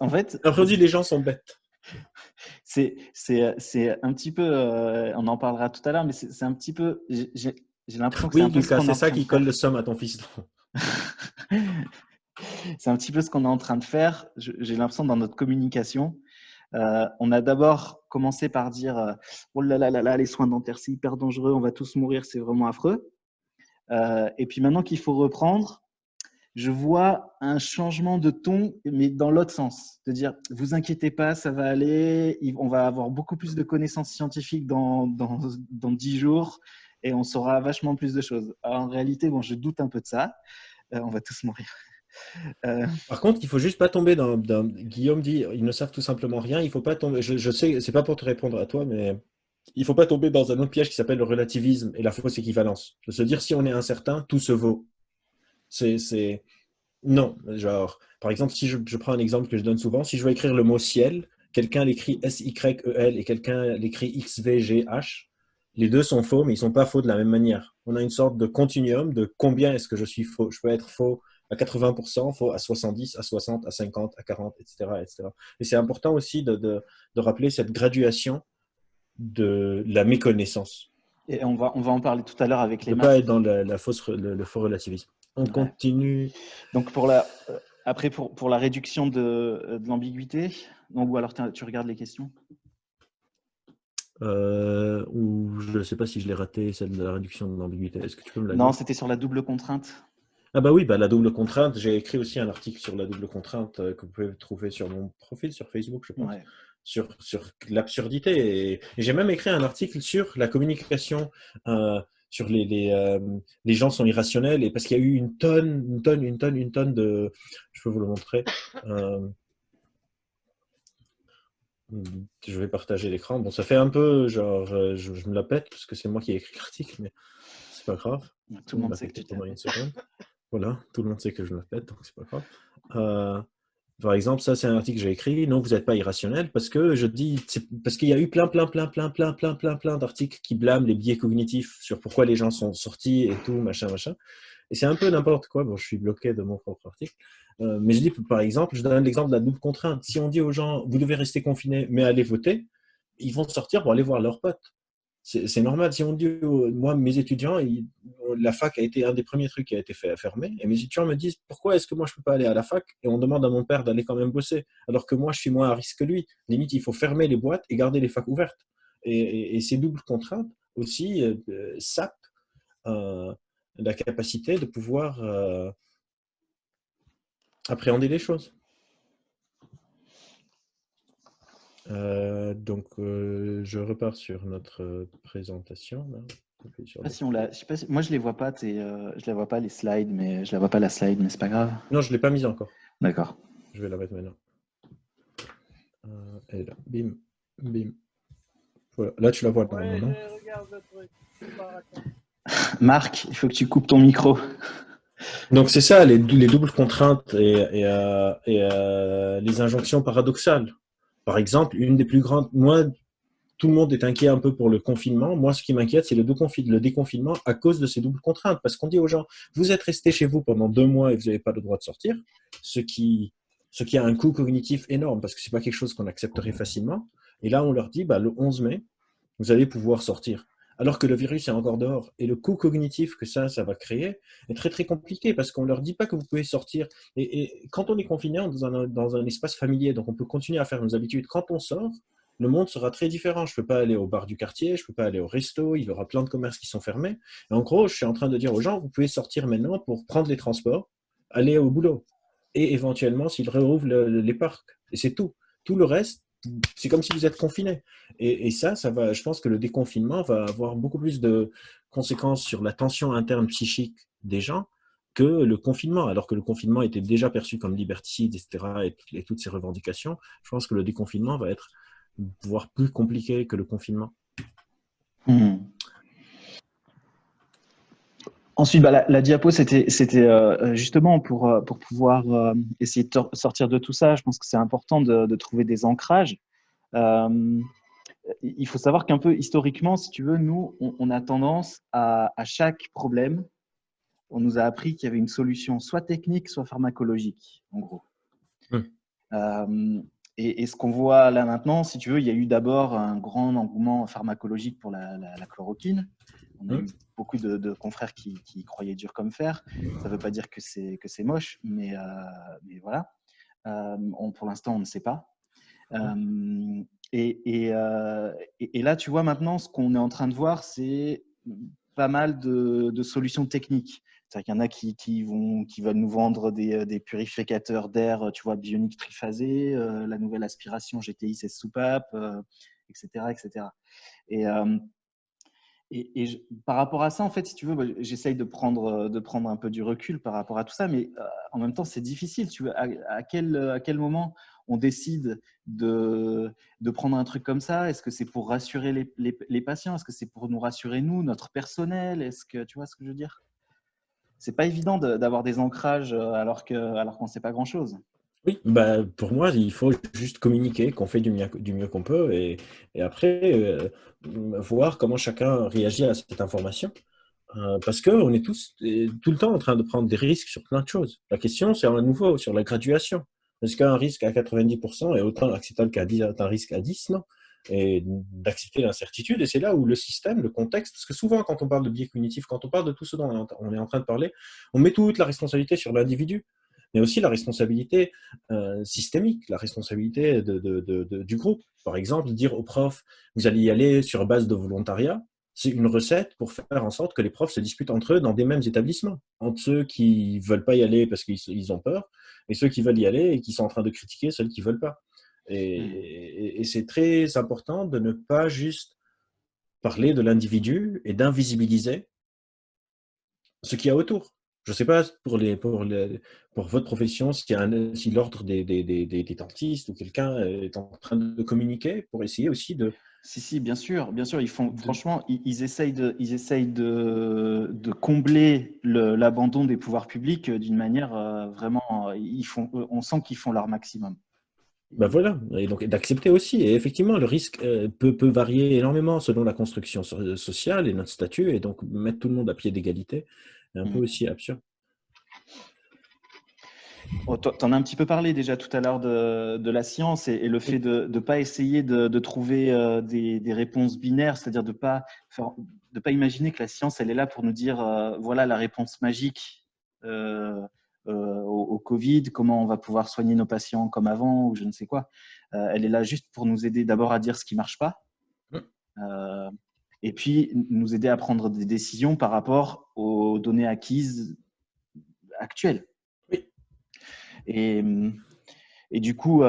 En fait, après on dit les gens sont bêtes. C'est un petit peu, on en parlera tout à l'heure, mais c'est un petit peu, j'ai l'impression que oui, Lucas, c'est ça qui colle le somme à ton fiston. C'est un petit peu ce qu'on est en train de faire. J'ai l'impression dans notre communication, on a d'abord commencé par dire oh là là là là, les soins dentaires, c'est hyper dangereux, on va tous mourir, c'est vraiment affreux. Et puis maintenant qu'il faut reprendre, je vois un changement de ton, mais dans l'autre sens. De dire, vous inquiétez pas, ça va aller, on va avoir beaucoup plus de connaissances scientifiques dans 10 jours et on saura vachement plus de choses. Alors, en réalité, bon, je doute un peu de ça. On va tous mourir. Par contre, il faut juste pas tomber dans Guillaume dit, ils ne savent tout simplement rien. Il faut pas tomber. Je sais, c'est pas pour te répondre à toi, mais il faut pas tomber dans un autre piège qui s'appelle le relativisme et la fausse équivalence. De se dire si on est incertain, tout se vaut. Non, genre, par exemple, si je prends un exemple que je donne souvent, si je veux écrire le mot ciel, quelqu'un l'écrit S-Y-E-L et quelqu'un l'écrit X-V-G-H, les deux sont faux, mais ils sont pas faux de la même manière. On a une sorte de continuum de combien est-ce que je suis faux. Je peux être faux à 80%, il faut à 70, à 60, à 50, à 40, etc. etc. Et c'est important aussi de rappeler cette graduation de la méconnaissance. Et on va en parler tout à l'heure avec les De ne pas masques. être dans le faux relativisme. On Ouais. continue. Donc, après, pour la réduction de l'ambiguïté, ou alors tu regardes les questions? Ou je ne sais pas si je l'ai raté, celle de la réduction de l'ambiguïté. Est-ce que tu peux me la Non, lire? c'était sur la double contrainte. Ah bah oui, bah la double contrainte. J'ai écrit aussi un article sur la double contrainte que vous pouvez trouver sur mon profil sur Facebook, je pense, Ouais. sur l'absurdité. Et j'ai même écrit un article sur la communication, sur les gens sont irrationnels, et parce qu'il y a eu une tonne de... Je peux vous le montrer. Je vais partager l'écran. Bon, ça fait un peu genre, je me la pète parce que c'est moi qui ai écrit l'article, mais c'est pas grave. Tout On le me monde l'a sait que pété tu t'es pendant une répété. seconde. Voilà, tout le monde sait que je me la pète, donc c'est pas grave. Par exemple, ça, c'est un article que j'ai écrit. Non, vous n'êtes pas irrationnel parce que je dis, parce qu'il y a eu plein d'articles qui blâment les biais cognitifs sur pourquoi les gens sont sortis et tout, machin, machin. Et c'est un peu n'importe quoi. Bon, je suis bloqué de mon propre article. Mais je dis, par exemple, je donne l'exemple de la double contrainte. Si on dit aux gens, vous devez rester confinés, mais allez voter, ils vont sortir pour aller voir leurs potes. C'est normal. Si on dit, moi, mes étudiants, la fac a été un des premiers trucs qui a été fermé, et mes étudiants me disent, pourquoi est-ce que moi, je ne peux pas aller à la fac? Et on demande à mon père d'aller quand même bosser, alors que moi, je suis moins à risque que lui. Limite, il faut fermer les boîtes et garder les facs ouvertes. Et ces doubles contraintes aussi sapent la capacité de pouvoir appréhender les choses. Donc, je repars sur notre présentation. Là. Moi, je les vois pas. Je la vois pas les slides, mais je la vois pas la slide, mais c'est pas grave. Non, je ne l'ai pas mise encore. D'accord. Je vais la mettre maintenant. Elle est là. Bim, bim. Voilà. Là, tu la vois normalement, non? Je regarde le truc. Marc, il faut que tu coupes ton micro. Donc, c'est ça, les doubles contraintes et les injonctions paradoxales. Par exemple, une des plus grandes. Moi, tout le monde est inquiet un peu pour le confinement. Moi, ce qui m'inquiète, c'est le déconfinement à cause de ces doubles contraintes. Parce qu'on dit aux gens, vous êtes restés chez vous pendant 2 mois et vous n'avez pas le droit de sortir, ce qui a un coût cognitif énorme parce que ce n'est pas quelque chose qu'on accepterait facilement. Et là, on leur dit, bah, le 11 mai, vous allez pouvoir sortir. Alors que le virus est encore dehors. Et le coût cognitif que ça va créer est très, très compliqué parce qu'on ne leur dit pas que vous pouvez sortir. Et quand on est confiné dans un espace familier, donc on peut continuer à faire nos habitudes. Quand on sort, le monde sera très différent. Je ne peux pas aller au bar du quartier, je ne peux pas aller au resto, il y aura plein de commerces qui sont fermés. Et en gros, je suis en train de dire aux gens, vous pouvez sortir maintenant pour prendre les transports, aller au boulot. Et éventuellement, s'ils réouvrent les parcs. Et c'est tout. Tout le reste, c'est comme si vous êtes confiné. Et ça va, je pense que le déconfinement va avoir beaucoup plus de conséquences sur la tension interne psychique des gens que le confinement. Alors que le confinement était déjà perçu comme liberticide, etc., et toutes ces revendications, je pense que le déconfinement va être voire plus compliqué que le confinement. Ensuite, bah, la diapo, c'était justement pour pouvoir essayer de sortir de tout ça. Je pense que c'est important de trouver des ancrages. Il faut savoir qu'un peu historiquement, si tu veux, nous, on a tendance à chaque problème, on nous a appris qu'il y avait une solution soit technique, soit pharmacologique, en gros. Et ce qu'on voit là maintenant, si tu veux, il y a eu d'abord un grand engouement pharmacologique pour la chloroquine. On a eu beaucoup de confrères qui croyaient dur comme fer. Ça ne veut pas dire que c'est moche, mais voilà. Pour l'instant, on ne sait pas. Et là, tu vois, maintenant, ce qu'on est en train de voir, c'est pas mal de solutions techniques. C'est-à-dire qu'il y en a qui veulent nous vendre des purificateurs d'air, tu vois, bioniques triphasés, la nouvelle aspiration GTI 16 soupapes, etc., etc. Et par rapport à ça, en fait, si tu veux, j'essaye de prendre un peu du recul par rapport à tout ça, mais en même temps, c'est difficile. Tu vois, à quel moment on décide de prendre un truc comme ça? Est-ce que c'est pour rassurer les patients? Est-ce que c'est pour nous rassurer, nous, notre personnel? Est-ce que tu vois ce que je veux dire? C'est pas évident d'avoir des ancrages alors qu'on ne sait pas grand-chose. Oui, bah, pour moi, il faut juste communiquer qu'on fait du mieux qu'on peut et après voir comment chacun réagit à cette information. Parce qu'on est tous tout le temps en train de prendre des risques sur plein de choses. La question, c'est à nouveau sur la graduation. Est-ce qu'un risque à 90% est autant acceptable qu'un risque à 10? Non. Et d'accepter l'incertitude. Et c'est là où le système, le contexte, parce que souvent, quand on parle de biais cognitifs, quand on parle de tout ce dont on est en train de parler, on met toute la responsabilité sur l'individu, mais aussi la responsabilité systémique, la responsabilité du groupe. Par exemple, dire aux profs, vous allez y aller sur base de volontariat, c'est une recette pour faire en sorte que les profs se disputent entre eux dans des mêmes établissements, entre ceux qui ne veulent pas y aller parce qu'ils ont peur, et ceux qui veulent y aller et qui sont en train de critiquer ceux qui ne veulent pas. Et c'est très important de ne pas juste parler de l'individu et d'invisibiliser ce qu'il y a autour. Je ne sais pas pour votre profession si l'ordre des dentistes ou quelqu'un est en train de communiquer pour essayer aussi Si, bien sûr, ils font, franchement, ils essayent de combler l'abandon des pouvoirs publics d'une manière vraiment, on sent qu'ils font leur maximum. Ben voilà, et donc d'accepter aussi. Et effectivement, le risque peut varier énormément selon la construction sociale et notre statut, et donc mettre tout le monde à pied d'égalité est un peu aussi absurde. Tu en as un petit peu parlé déjà tout à l'heure de la science et le fait de ne pas essayer de trouver des réponses binaires, c'est-à-dire de pas imaginer que la science, elle est là pour nous dire voilà la réponse magique au Covid, comment on va pouvoir soigner nos patients comme avant ou je ne sais quoi. Elle est là juste pour nous aider d'abord à dire ce qui ne marche pas et puis nous aider à prendre des décisions par rapport aux données acquises actuelles. Et du coup,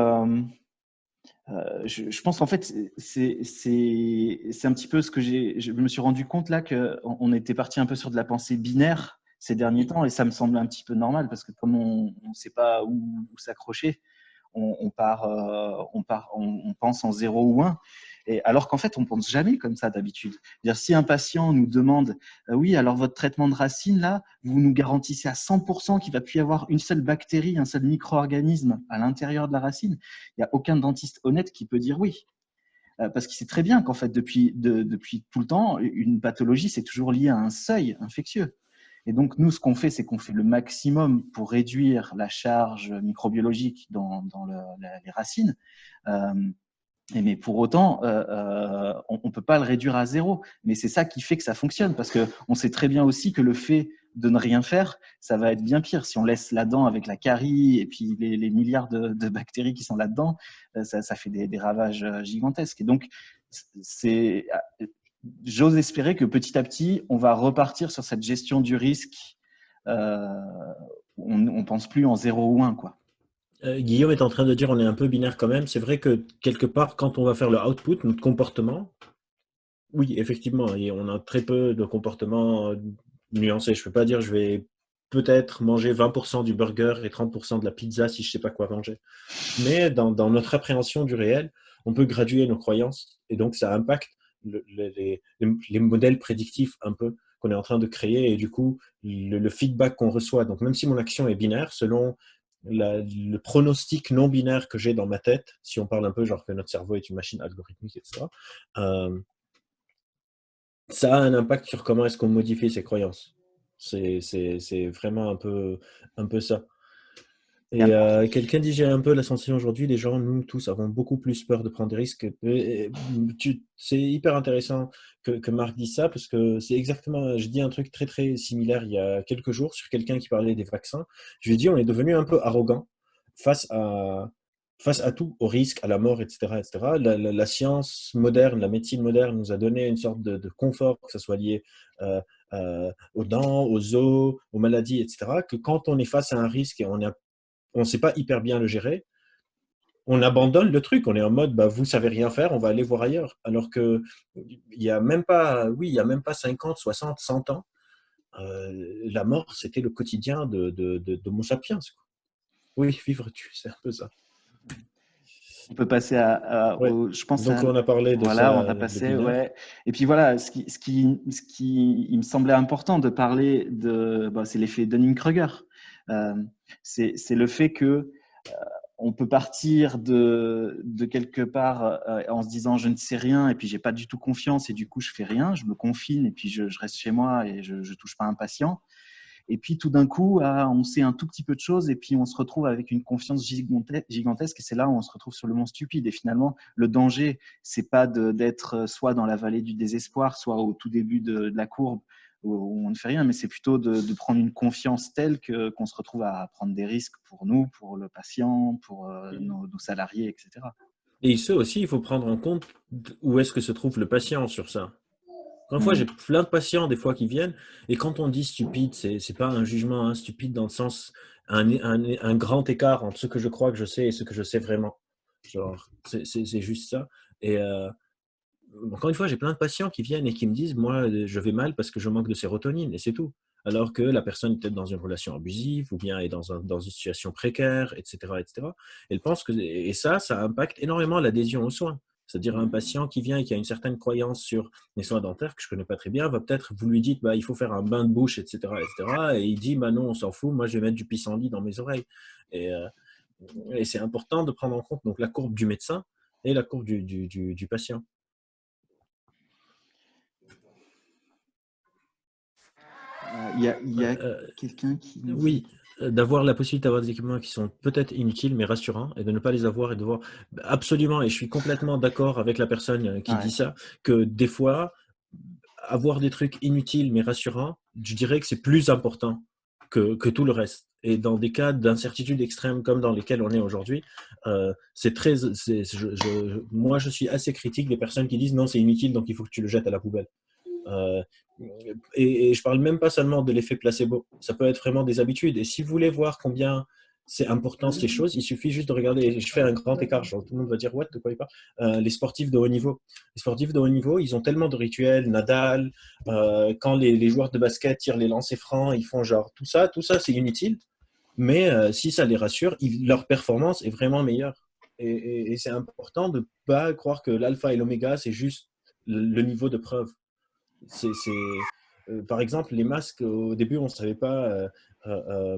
je pense qu'en fait, c'est un petit peu ce que je me suis rendu compte là qu'on était parti un peu sur de la pensée binaire ces derniers temps et ça me semble un petit peu normal parce que comme on ne sait pas où s'accrocher, on pense en 0 ou 1. Et alors qu'en fait, on ne pense jamais comme ça d'habitude. Si un patient nous demande oui, alors votre traitement de racine, là, vous nous garantissez à 100% qu'il ne va plus y avoir une seule bactérie, un seul micro-organisme à l'intérieur de la racine, il n'y a aucun dentiste honnête qui peut dire oui. Parce qu'il sait très bien qu'en fait, depuis tout le temps, une pathologie, c'est toujours lié à un seuil infectieux. Et donc, nous, ce qu'on fait, c'est qu'on fait le maximum pour réduire la charge microbiologique dans les racines. Mais pour autant, on ne peut pas le réduire à 0. Mais c'est ça qui fait que ça fonctionne, parce qu'on sait très bien aussi que le fait de ne rien faire, ça va être bien pire. Si on laisse la dent avec la carie et puis les milliards de bactéries qui sont là-dedans, ça fait des ravages gigantesques. Et donc, j'ose espérer que petit à petit, on va repartir sur cette gestion du risque. On ne pense plus en 0 ou 1, quoi. Guillaume est en train de dire on est un peu binaire quand même. C'est vrai que quelque part, quand on va faire le output, notre comportement, oui, effectivement, et on a très peu de comportements nuancés. Je ne peux pas dire je vais peut-être manger 20% du burger et 30% de la pizza si je ne sais pas quoi manger. Mais dans notre appréhension du réel, on peut graduer nos croyances et donc ça impacte les modèles prédictifs un peu qu'on est en train de créer et du coup le feedback qu'on reçoit. Donc même si mon action est binaire, selon le pronostic non binaire que j'ai dans ma tête, si on parle un peu genre que notre cerveau est une machine algorithmique, etc., ça a un impact sur comment est-ce qu'on modifie ses croyances. C'est vraiment un peu ça. Et quelqu'un dit, j'ai un peu la sensation aujourd'hui, les gens, nous tous, avons beaucoup plus peur de prendre des risques. C'est hyper intéressant que Marc dise ça, parce que c'est exactement, je dis un truc très très similaire il y a quelques jours sur quelqu'un qui parlait des vaccins. Je lui ai dit, on est devenu un peu arrogant face à tout, au risque, à la mort, etc. etc. La science moderne, la médecine moderne nous a donné une sorte de confort, que ce soit lié aux dents, aux os, aux maladies, etc., que quand on est face à un risque et on ne sait pas hyper bien le gérer, on abandonne le truc. On est en mode, bah, vous savez rien faire, on va aller voir ailleurs. Alors que il y a même pas 50, 60, 100 ans, la mort, c'était le quotidien d'Homo sapiens. Quoi. Oui, vivre-tu, c'est un peu ça. On peut passer Ouais. je pense Donc, on a parlé de voilà, on ça, a le passé, binaire. ouais. Et puis voilà, il me semblait important de parler c'est l'effet Dunning-Kruger. C'est le fait que on peut partir de quelque part en se disant je ne sais rien et puis j'ai pas du tout confiance et du coup je fais rien, je me confine et puis je reste chez moi et je touche pas un patient. Et puis tout d'un coup, on sait un tout petit peu de choses et puis on se retrouve avec une confiance gigantesque et c'est là où on se retrouve sur le mont stupide. Et finalement, le danger, c'est pas d'être soit dans la vallée du désespoir, soit au tout début de la courbe où on ne fait rien, mais c'est plutôt de prendre une confiance telle qu'on se retrouve à prendre des risques pour nous, pour le patient, pour nos salariés, etc. Et ça aussi, il faut prendre en compte où est-ce que se trouve le patient sur ça. Encore une fois, j'ai Mmh. plein de patients des fois qui viennent, et quand on dit stupide, c'est pas un jugement hein, stupide dans le sens un grand écart entre ce que je crois que je sais et ce que je sais vraiment. Genre, c'est juste ça. Et encore une fois, j'ai plein de patients qui viennent et qui me disent, moi, je vais mal parce que je manque de sérotonine, et c'est tout. Alors que la personne est peut-être dans une relation abusive ou bien est dans une situation précaire, etc., etc. Elle pense que, et ça impacte énormément l'adhésion aux soins. C'est-à-dire un patient qui vient et qui a une certaine croyance sur les soins dentaires que je ne connais pas très bien, va peut-être, vous lui dites, bah, il faut faire un bain de bouche, etc., etc. Et il dit, bah non, on s'en fout, moi je vais mettre du pissenlit dans mes oreilles. Et, euh, et c'est important de prendre en compte donc, la courbe du médecin et la courbe du patient. Il y a Euh, quelqu'un qui nous dit… Oui, d'avoir la possibilité d'avoir des équipements qui sont peut-être inutiles mais rassurants et de ne pas les avoir et de voir absolument, et je suis complètement d'accord avec la personne qui dit Ouais. ça, que des fois, avoir des trucs inutiles mais rassurants, je dirais que c'est plus important que tout le reste. Et dans des cas d'incertitude extrême comme dans lesquels on est aujourd'hui, c'est très, moi je suis assez critique des personnes qui disent non c'est inutile donc il faut que tu le jettes à la poubelle. Euh, et je parle même pas seulement de l'effet placebo, ça peut être vraiment des habitudes. Et si vous voulez voir combien c'est important ces choses, il suffit juste de regarder. Je fais un grand écart, genre, tout le monde va dire what, de quoi il parle. Les sportifs de haut niveau. Les sportifs de haut niveau, ils ont tellement de rituels. Nadal, quand les joueurs de basket tirent les lancers francs, ils font genre tout ça c'est inutile. Mais si ça les rassure, leur performance est vraiment meilleure. Et c'est important de ne pas croire que l'alpha et l'oméga, c'est juste le niveau de preuve. Par exemple, les masques, au début, on ne savait pas euh, euh,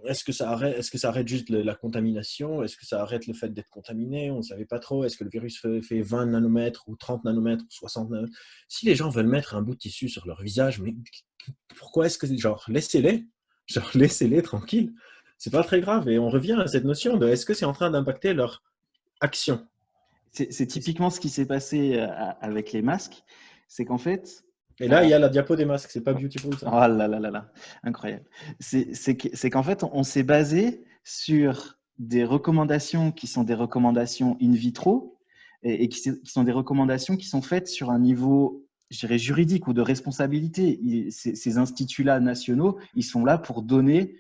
est-ce que ça arrête juste la contamination? Est-ce que ça arrête le fait d'être contaminé? On ne savait pas trop. Est-ce que le virus fait 20 nanomètres ou 30 nanomètres ou 60 nanomètres? Si les gens veulent mettre un bout de tissu sur leur visage, mais pourquoi est-ce que, genre, laissez-les? Genre, laissez-les tranquilles. C'est pas très grave. Et on revient à cette notion de est-ce que c'est en train d'impacter leur action? C'est typiquement ce qui s'est passé avec les masques. C'est qu'en fait, Et là, il y a la diapo des masques. C'est pas beautiful, ça? oh là là là là, incroyable. C'est qu'en fait, on s'est basé sur des recommandations qui sont des recommandations in vitro et qui sont des recommandations qui sont faites sur un niveau, je dirais, juridique ou de responsabilité. Ces instituts-là nationaux, ils sont là pour donner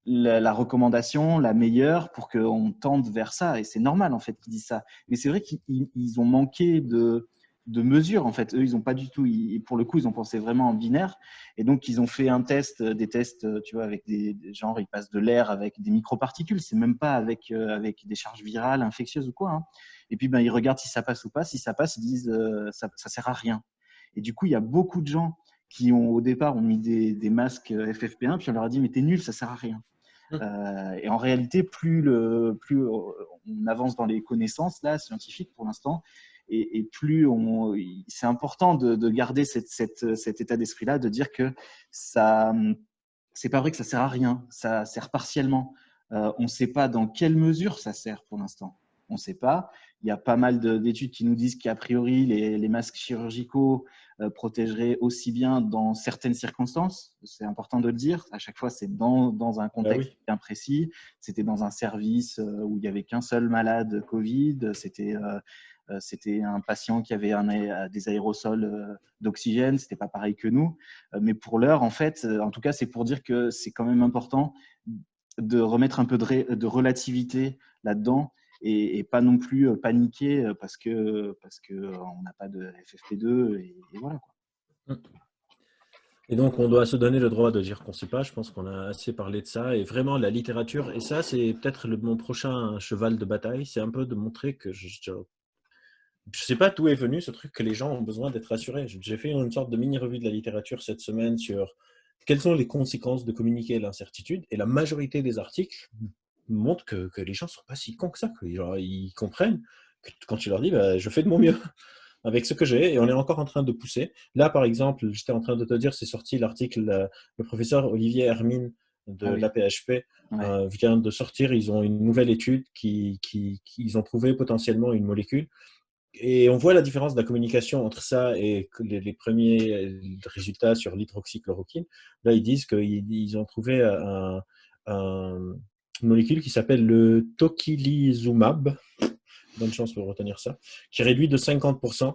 la recommandation la meilleure pour qu'on tende vers ça. Et c'est normal, en fait, qu'ils disent ça. Mais c'est vrai qu'ils ont manqué de mesures, en fait. Eux, ils n'ont pas du tout, pour le coup, ils ont pensé vraiment en binaire. Et donc, ils ont fait des tests, tu vois, avec genre, ils passent de l'air avec des microparticules. C'est même pas avec des charges virales, infectieuses ou quoi. Hein. Et puis, ben, ils regardent si ça passe ou pas. Si ça passe, ils disent ça sert à rien. Et du coup, il y a beaucoup de gens qui au départ ont mis des masques FFP1, puis on leur a dit mais t'es nul, ça sert à rien. Et en réalité, plus on avance dans les connaissances là, scientifiques pour l'instant, et plus c'est important de garder cet état d'esprit-là, de dire que ça, c'est pas vrai que ça sert à rien, ça sert partiellement. On ne sait pas dans quelle mesure ça sert pour l'instant. On ne sait pas. Il y a pas mal d'études qui nous disent qu'a priori, les masques chirurgicaux protégeraient aussi bien dans certaines circonstances. C'est important de le dire. À chaque fois, c'est dans un Ah contexte oui. bien précis. C'était dans un service où il n'y avait qu'un seul malade Covid. C'était un patient qui avait des aérosols d'oxygène. C'était pas pareil que nous. Mais pour l'heure, en fait, en tout cas, c'est pour dire que c'est quand même important de remettre un peu de relativité là-dedans et pas non plus paniquer parce que on n'a pas de FFP2 et voilà quoi. Et donc, on doit se donner le droit de dire qu'on ne sait pas. Je pense qu'on a assez parlé de ça. Et vraiment, la littérature, et ça, c'est peut-être mon prochain cheval de bataille, c'est un peu de montrer que je ne sais pas d'où est venu ce truc que les gens ont besoin d'être rassurés. J'ai fait une sorte de mini-revue de la littérature cette semaine sur quelles sont les conséquences de communiquer l'incertitude. Et la majorité des articles montre que les gens ne sont pas si cons que ça. Genre, ils comprennent que quand tu leur dis, bah, je fais de mon mieux avec ce que j'ai, et on est encore en train de pousser. Là, par exemple, j'étais en train de te dire, c'est sorti l'article, le professeur Olivier Hermine de Ah oui. l'APHP Ouais. vient de sortir. Ils ont une nouvelle étude ils ont trouvé potentiellement une molécule. Et on voit la différence de la communication entre ça et les premiers résultats sur l'hydroxychloroquine. Là, ils disent qu'ils ont trouvé une molécule qui s'appelle le tocilizumab, bonne chance pour retenir ça, qui réduit de 50%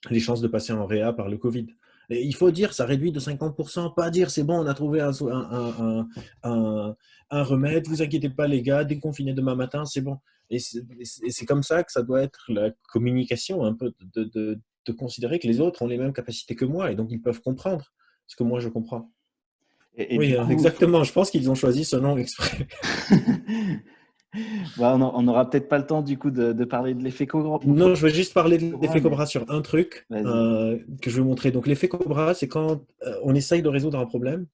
les chances de passer en réa par le Covid. Et il faut dire, ça réduit de 50%, pas dire c'est bon, on a trouvé un remède, vous inquiétez pas les gars, déconfinez demain matin, c'est bon. Et c'est comme ça que ça doit être la communication, un peu de considérer que les autres ont les mêmes capacités que moi et donc ils peuvent comprendre ce que moi je comprends. Et Oui, du coup, exactement, je pense qu'ils ont choisi ce nom exprès. bah, on n'aura peut-être pas le temps du coup de parler de l'effet Cobra, Non, je vais juste parler de l'effet mais Cobra sur un truc vas-y. que je vais vous montrer. Donc, l'effet Cobra, c'est quand on essaye de résoudre un problème,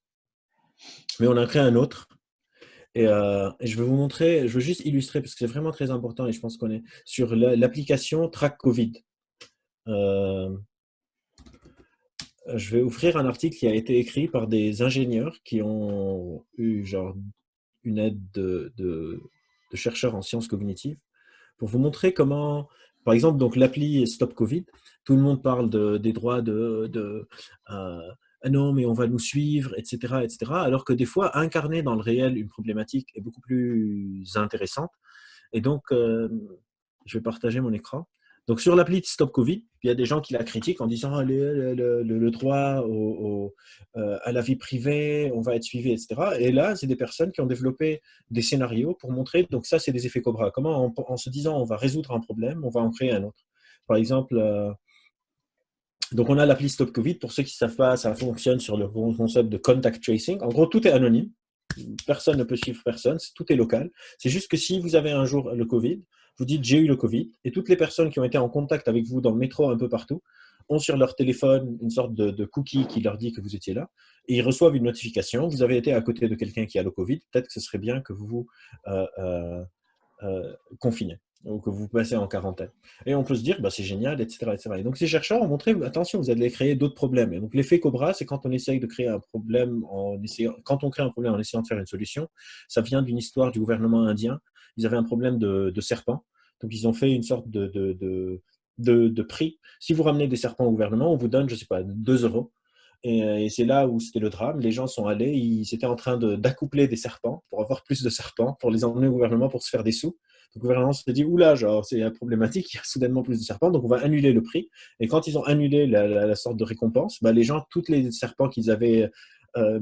mais on en crée un autre. Et je vais vous montrer, je veux juste illustrer parce que c'est vraiment très important et je pense qu'on est sur l'application Track Covid. Euh, je vais ouvrir un article qui a été écrit par des ingénieurs qui ont eu genre une aide de chercheurs en sciences cognitives pour vous montrer comment, par exemple, donc l'appli Stop Covid, tout le monde parle des droits ah non, mais on va nous suivre, etc., etc. Alors que des fois, incarner dans le réel une problématique est beaucoup plus intéressante. Et donc, je vais partager mon écran. Donc, sur l'appli de Stop Covid, il y a des gens qui la critiquent en disant le droit à la vie privée, on va être suivi, etc. Et là, c'est des personnes qui ont développé des scénarios pour montrer, donc ça, c'est des effets Cobra. Comment, en se disant, on va résoudre un problème, on va en créer un autre. Par exemple, donc on a l'appli Stop Covid. Pour ceux qui ne savent pas, ça fonctionne sur le concept de contact tracing. En gros, tout est anonyme. Personne ne peut suivre personne, tout est local. C'est juste que si vous avez un jour le Covid, vous dites j'ai eu le Covid, et toutes les personnes qui ont été en contact avec vous dans le métro un peu partout ont sur leur téléphone une sorte de cookie qui leur dit que vous étiez là, et ils reçoivent une notification, vous avez été à côté de quelqu'un qui a le Covid, peut-être que ce serait bien que vous vous confinez ou que vous passez en quarantaine. Et on peut se dire, bah, c'est génial, etc., etc. Et donc ces chercheurs ont montré, attention, vous allez créer d'autres problèmes. Et donc l'effet Cobra, c'est quand on essaye de créer un problème quand on crée un problème en essayant de faire une solution. Ça vient d'une histoire du gouvernement indien. Ils avaient un problème de serpents. Donc ils ont fait une sorte de prix. Si vous ramenez des serpents au gouvernement, on vous donne, je ne sais pas, 2 euros. Et c'est là où c'était le drame. Les gens sont allés, ils étaient en train d'accoupler des serpents pour avoir plus de serpents, pour les emmener au gouvernement pour se faire des sous. Donc, le gouvernement s'est dit, oula, genre, c'est problématique, il y a soudainement plus de serpents, donc on va annuler le prix. Et quand ils ont annulé la sorte de récompense, bah, les gens, tous les serpents qu'ils avaient euh,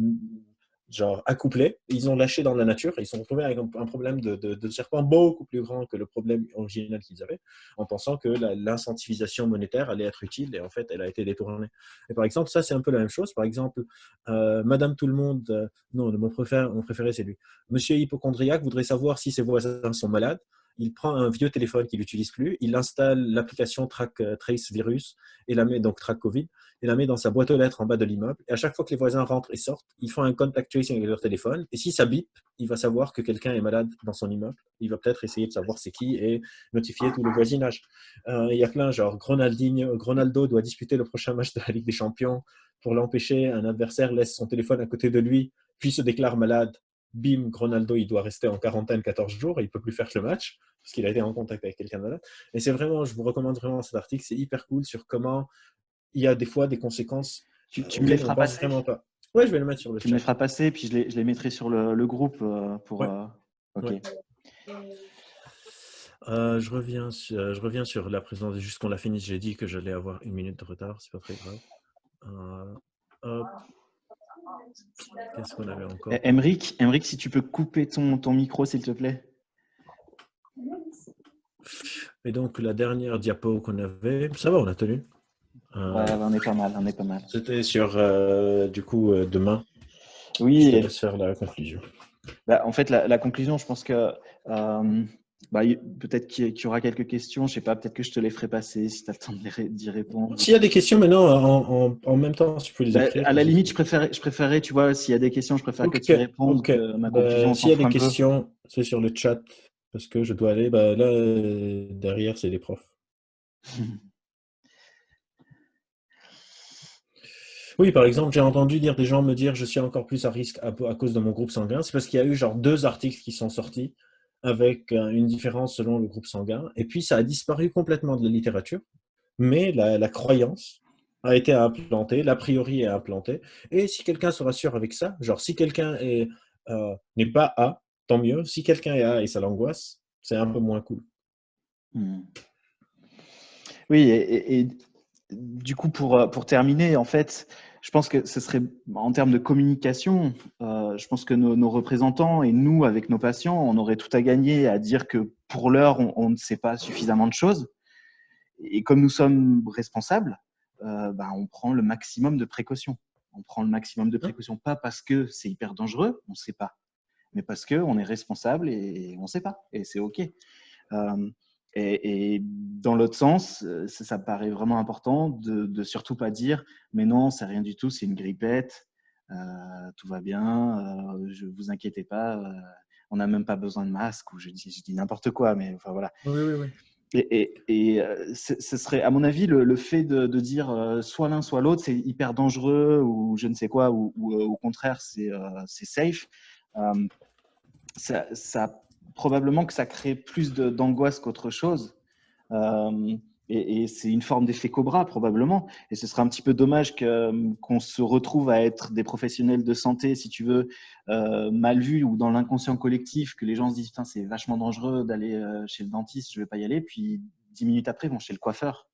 genre accouplés, ils ont lâché dans la nature et ils se sont retrouvés avec un problème de serpent beaucoup plus grand que le problème original qu'ils avaient, en pensant que l'incentivisation monétaire allait être utile et en fait, elle a été détournée. Et par exemple, ça, c'est un peu la même chose. Par exemple, Madame Tout-le-Monde, non, mon préféré, c'est lui. Monsieur Hypochondriaque voudrait savoir si ses voisins sont malades. Il prend un vieux téléphone qu'il n'utilise plus, il installe l'application Trace Virus et la met donc Track Covid et la met dans sa boîte aux lettres en bas de l'immeuble. Et à chaque fois que les voisins rentrent et sortent, ils font un contact tracing avec leur téléphone. Et si ça bip, il va savoir que quelqu'un est malade dans son immeuble. Il va peut-être essayer de savoir c'est qui et notifier tout le voisinage. Il y a plein, genre Ronaldo doit disputer le prochain match de la Ligue des Champions. Pour l'empêcher, un adversaire laisse son téléphone à côté de lui, puis se déclare malade. Bim, Ronaldo, il doit rester en quarantaine 14 jours et il ne peut plus faire le match parce qu'il a été en contact avec quelqu'un de malade. Et c'est vraiment, je vous recommande vraiment cet article, c'est hyper cool sur comment il y a des fois des conséquences Tu me les auxquelles on ne feras pense passer? vraiment pas. Ouais, je vais le mettre sur le Tu me les chat. feras passer, puis je les mettrai sur le groupe pour. Ouais, Ok. ouais. Je reviens sur la présentation. Juste qu'on la finisse, j'ai dit que j'allais avoir 1 minute de retard, c'est pas très grave. Hop. Qu'est-ce qu'on avait encore? Emric, si tu peux couper ton micro, s'il te plaît. Et donc, la dernière diapo qu'on avait, ça va, on a tenu. Ouais, on est pas mal, on est pas mal. C'était sur, du coup, demain. Je te Oui, laisse faire la conclusion. bah, en fait, la conclusion, je pense que Bah, peut-être qu'il y aura quelques questions. Je sais pas, peut-être que je te les ferai passer si tu as le temps d'y répondre. S'il y a des questions maintenant, en même temps, si tu peux les Bah, écrire. à la limite, je préférais, tu vois, s'il y a des questions, je préfère que Ok, tu y répondes, ok. que ma conclusion, Bah, on s'il s'en y a fout des un peu. questions, c'est sur le chat parce que je dois aller. Bah, là, derrière, c'est les profs. Oui, par exemple, j'ai entendu dire des gens me dire je suis encore plus à risque à cause de mon groupe sanguin. C'est parce qu'il y a eu genre 2 articles qui sont sortis avec une différence selon le groupe sanguin. Et puis, ça a disparu complètement de la littérature. Mais la croyance a été implantée, l'a priori est implantée. Et si quelqu'un se rassure avec ça, genre si quelqu'un n'est pas A, tant mieux. Si quelqu'un est A et ça l'angoisse, c'est un peu moins cool. Hmm. Oui, et du coup, pour terminer, en fait, je pense que ce serait, en termes de communication, je pense que nos représentants et nous, avec nos patients, on aurait tout à gagner à dire que pour l'heure, on ne sait pas suffisamment de choses. Et comme nous sommes responsables, ben, on prend le maximum de précautions. On prend le maximum de Hein. précautions, pas parce que c'est hyper dangereux, on ne sait pas, mais parce qu'on est responsable et on ne sait pas. Et c'est OK. Euh, et dans l'autre sens, ça me paraît vraiment important de surtout pas dire mais non, c'est rien du tout, c'est une grippette, tout va bien, je vous inquiétez pas, on n'a même pas besoin de masque, ou je dis n'importe quoi, mais enfin voilà. Oui, oui, oui. Et ce serait, à mon avis, le fait de dire soit l'un soit l'autre, c'est hyper dangereux ou je ne sais quoi, ou au contraire, c'est safe. Euh, ça, probablement que ça crée plus d'angoisse qu'autre chose. Euh, et c'est une forme d'effet Cobra, probablement. Et ce serait un petit peu dommage qu'on se retrouve à être des professionnels de santé, si tu veux, mal vus ou dans l'inconscient collectif, que les gens se disent c'est vachement dangereux d'aller chez le dentiste, je ne vais pas y aller. Puis 10 minutes après, ils vont chez le coiffeur,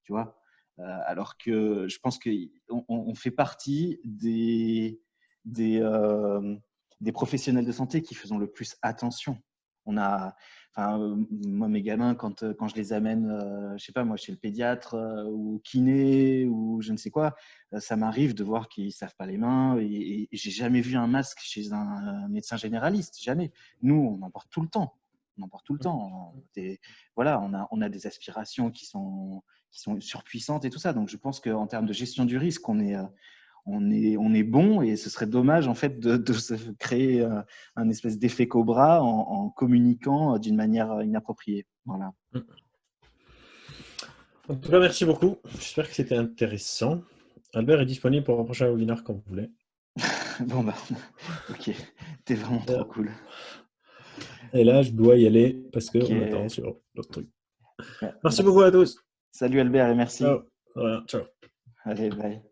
tu vois. Alors que je pense qu'on fait partie des, euh, des professionnels de santé qui faisons le plus attention. On a, moi, mes gamins, quand je les amène, je sais pas, moi, chez le pédiatre ou kiné ou je ne sais quoi, ça m'arrive de voir qu'ils savent pas les mains et j'ai jamais vu un masque chez un médecin généraliste, jamais. Nous, on en porte tout le temps. On en porte tout le temps. Voilà, on a des aspirations qui sont surpuissantes et tout ça. Donc, je pense qu'en termes de gestion du risque, on est bon et ce serait dommage en fait de se créer un espèce d'effet Cobra en communiquant d'une manière inappropriée. Voilà. En tout cas, merci beaucoup. J'espère que c'était intéressant. Albert est disponible pour un prochain webinaire quand vous voulez. Bon bah, ok, t'es vraiment trop cool. Et là, je dois y aller parce Ok. qu'on attend sur l'autre truc. Merci beaucoup Merci. à tous. Salut Albert et merci. Ciao. Voilà, ciao. Allez, bye.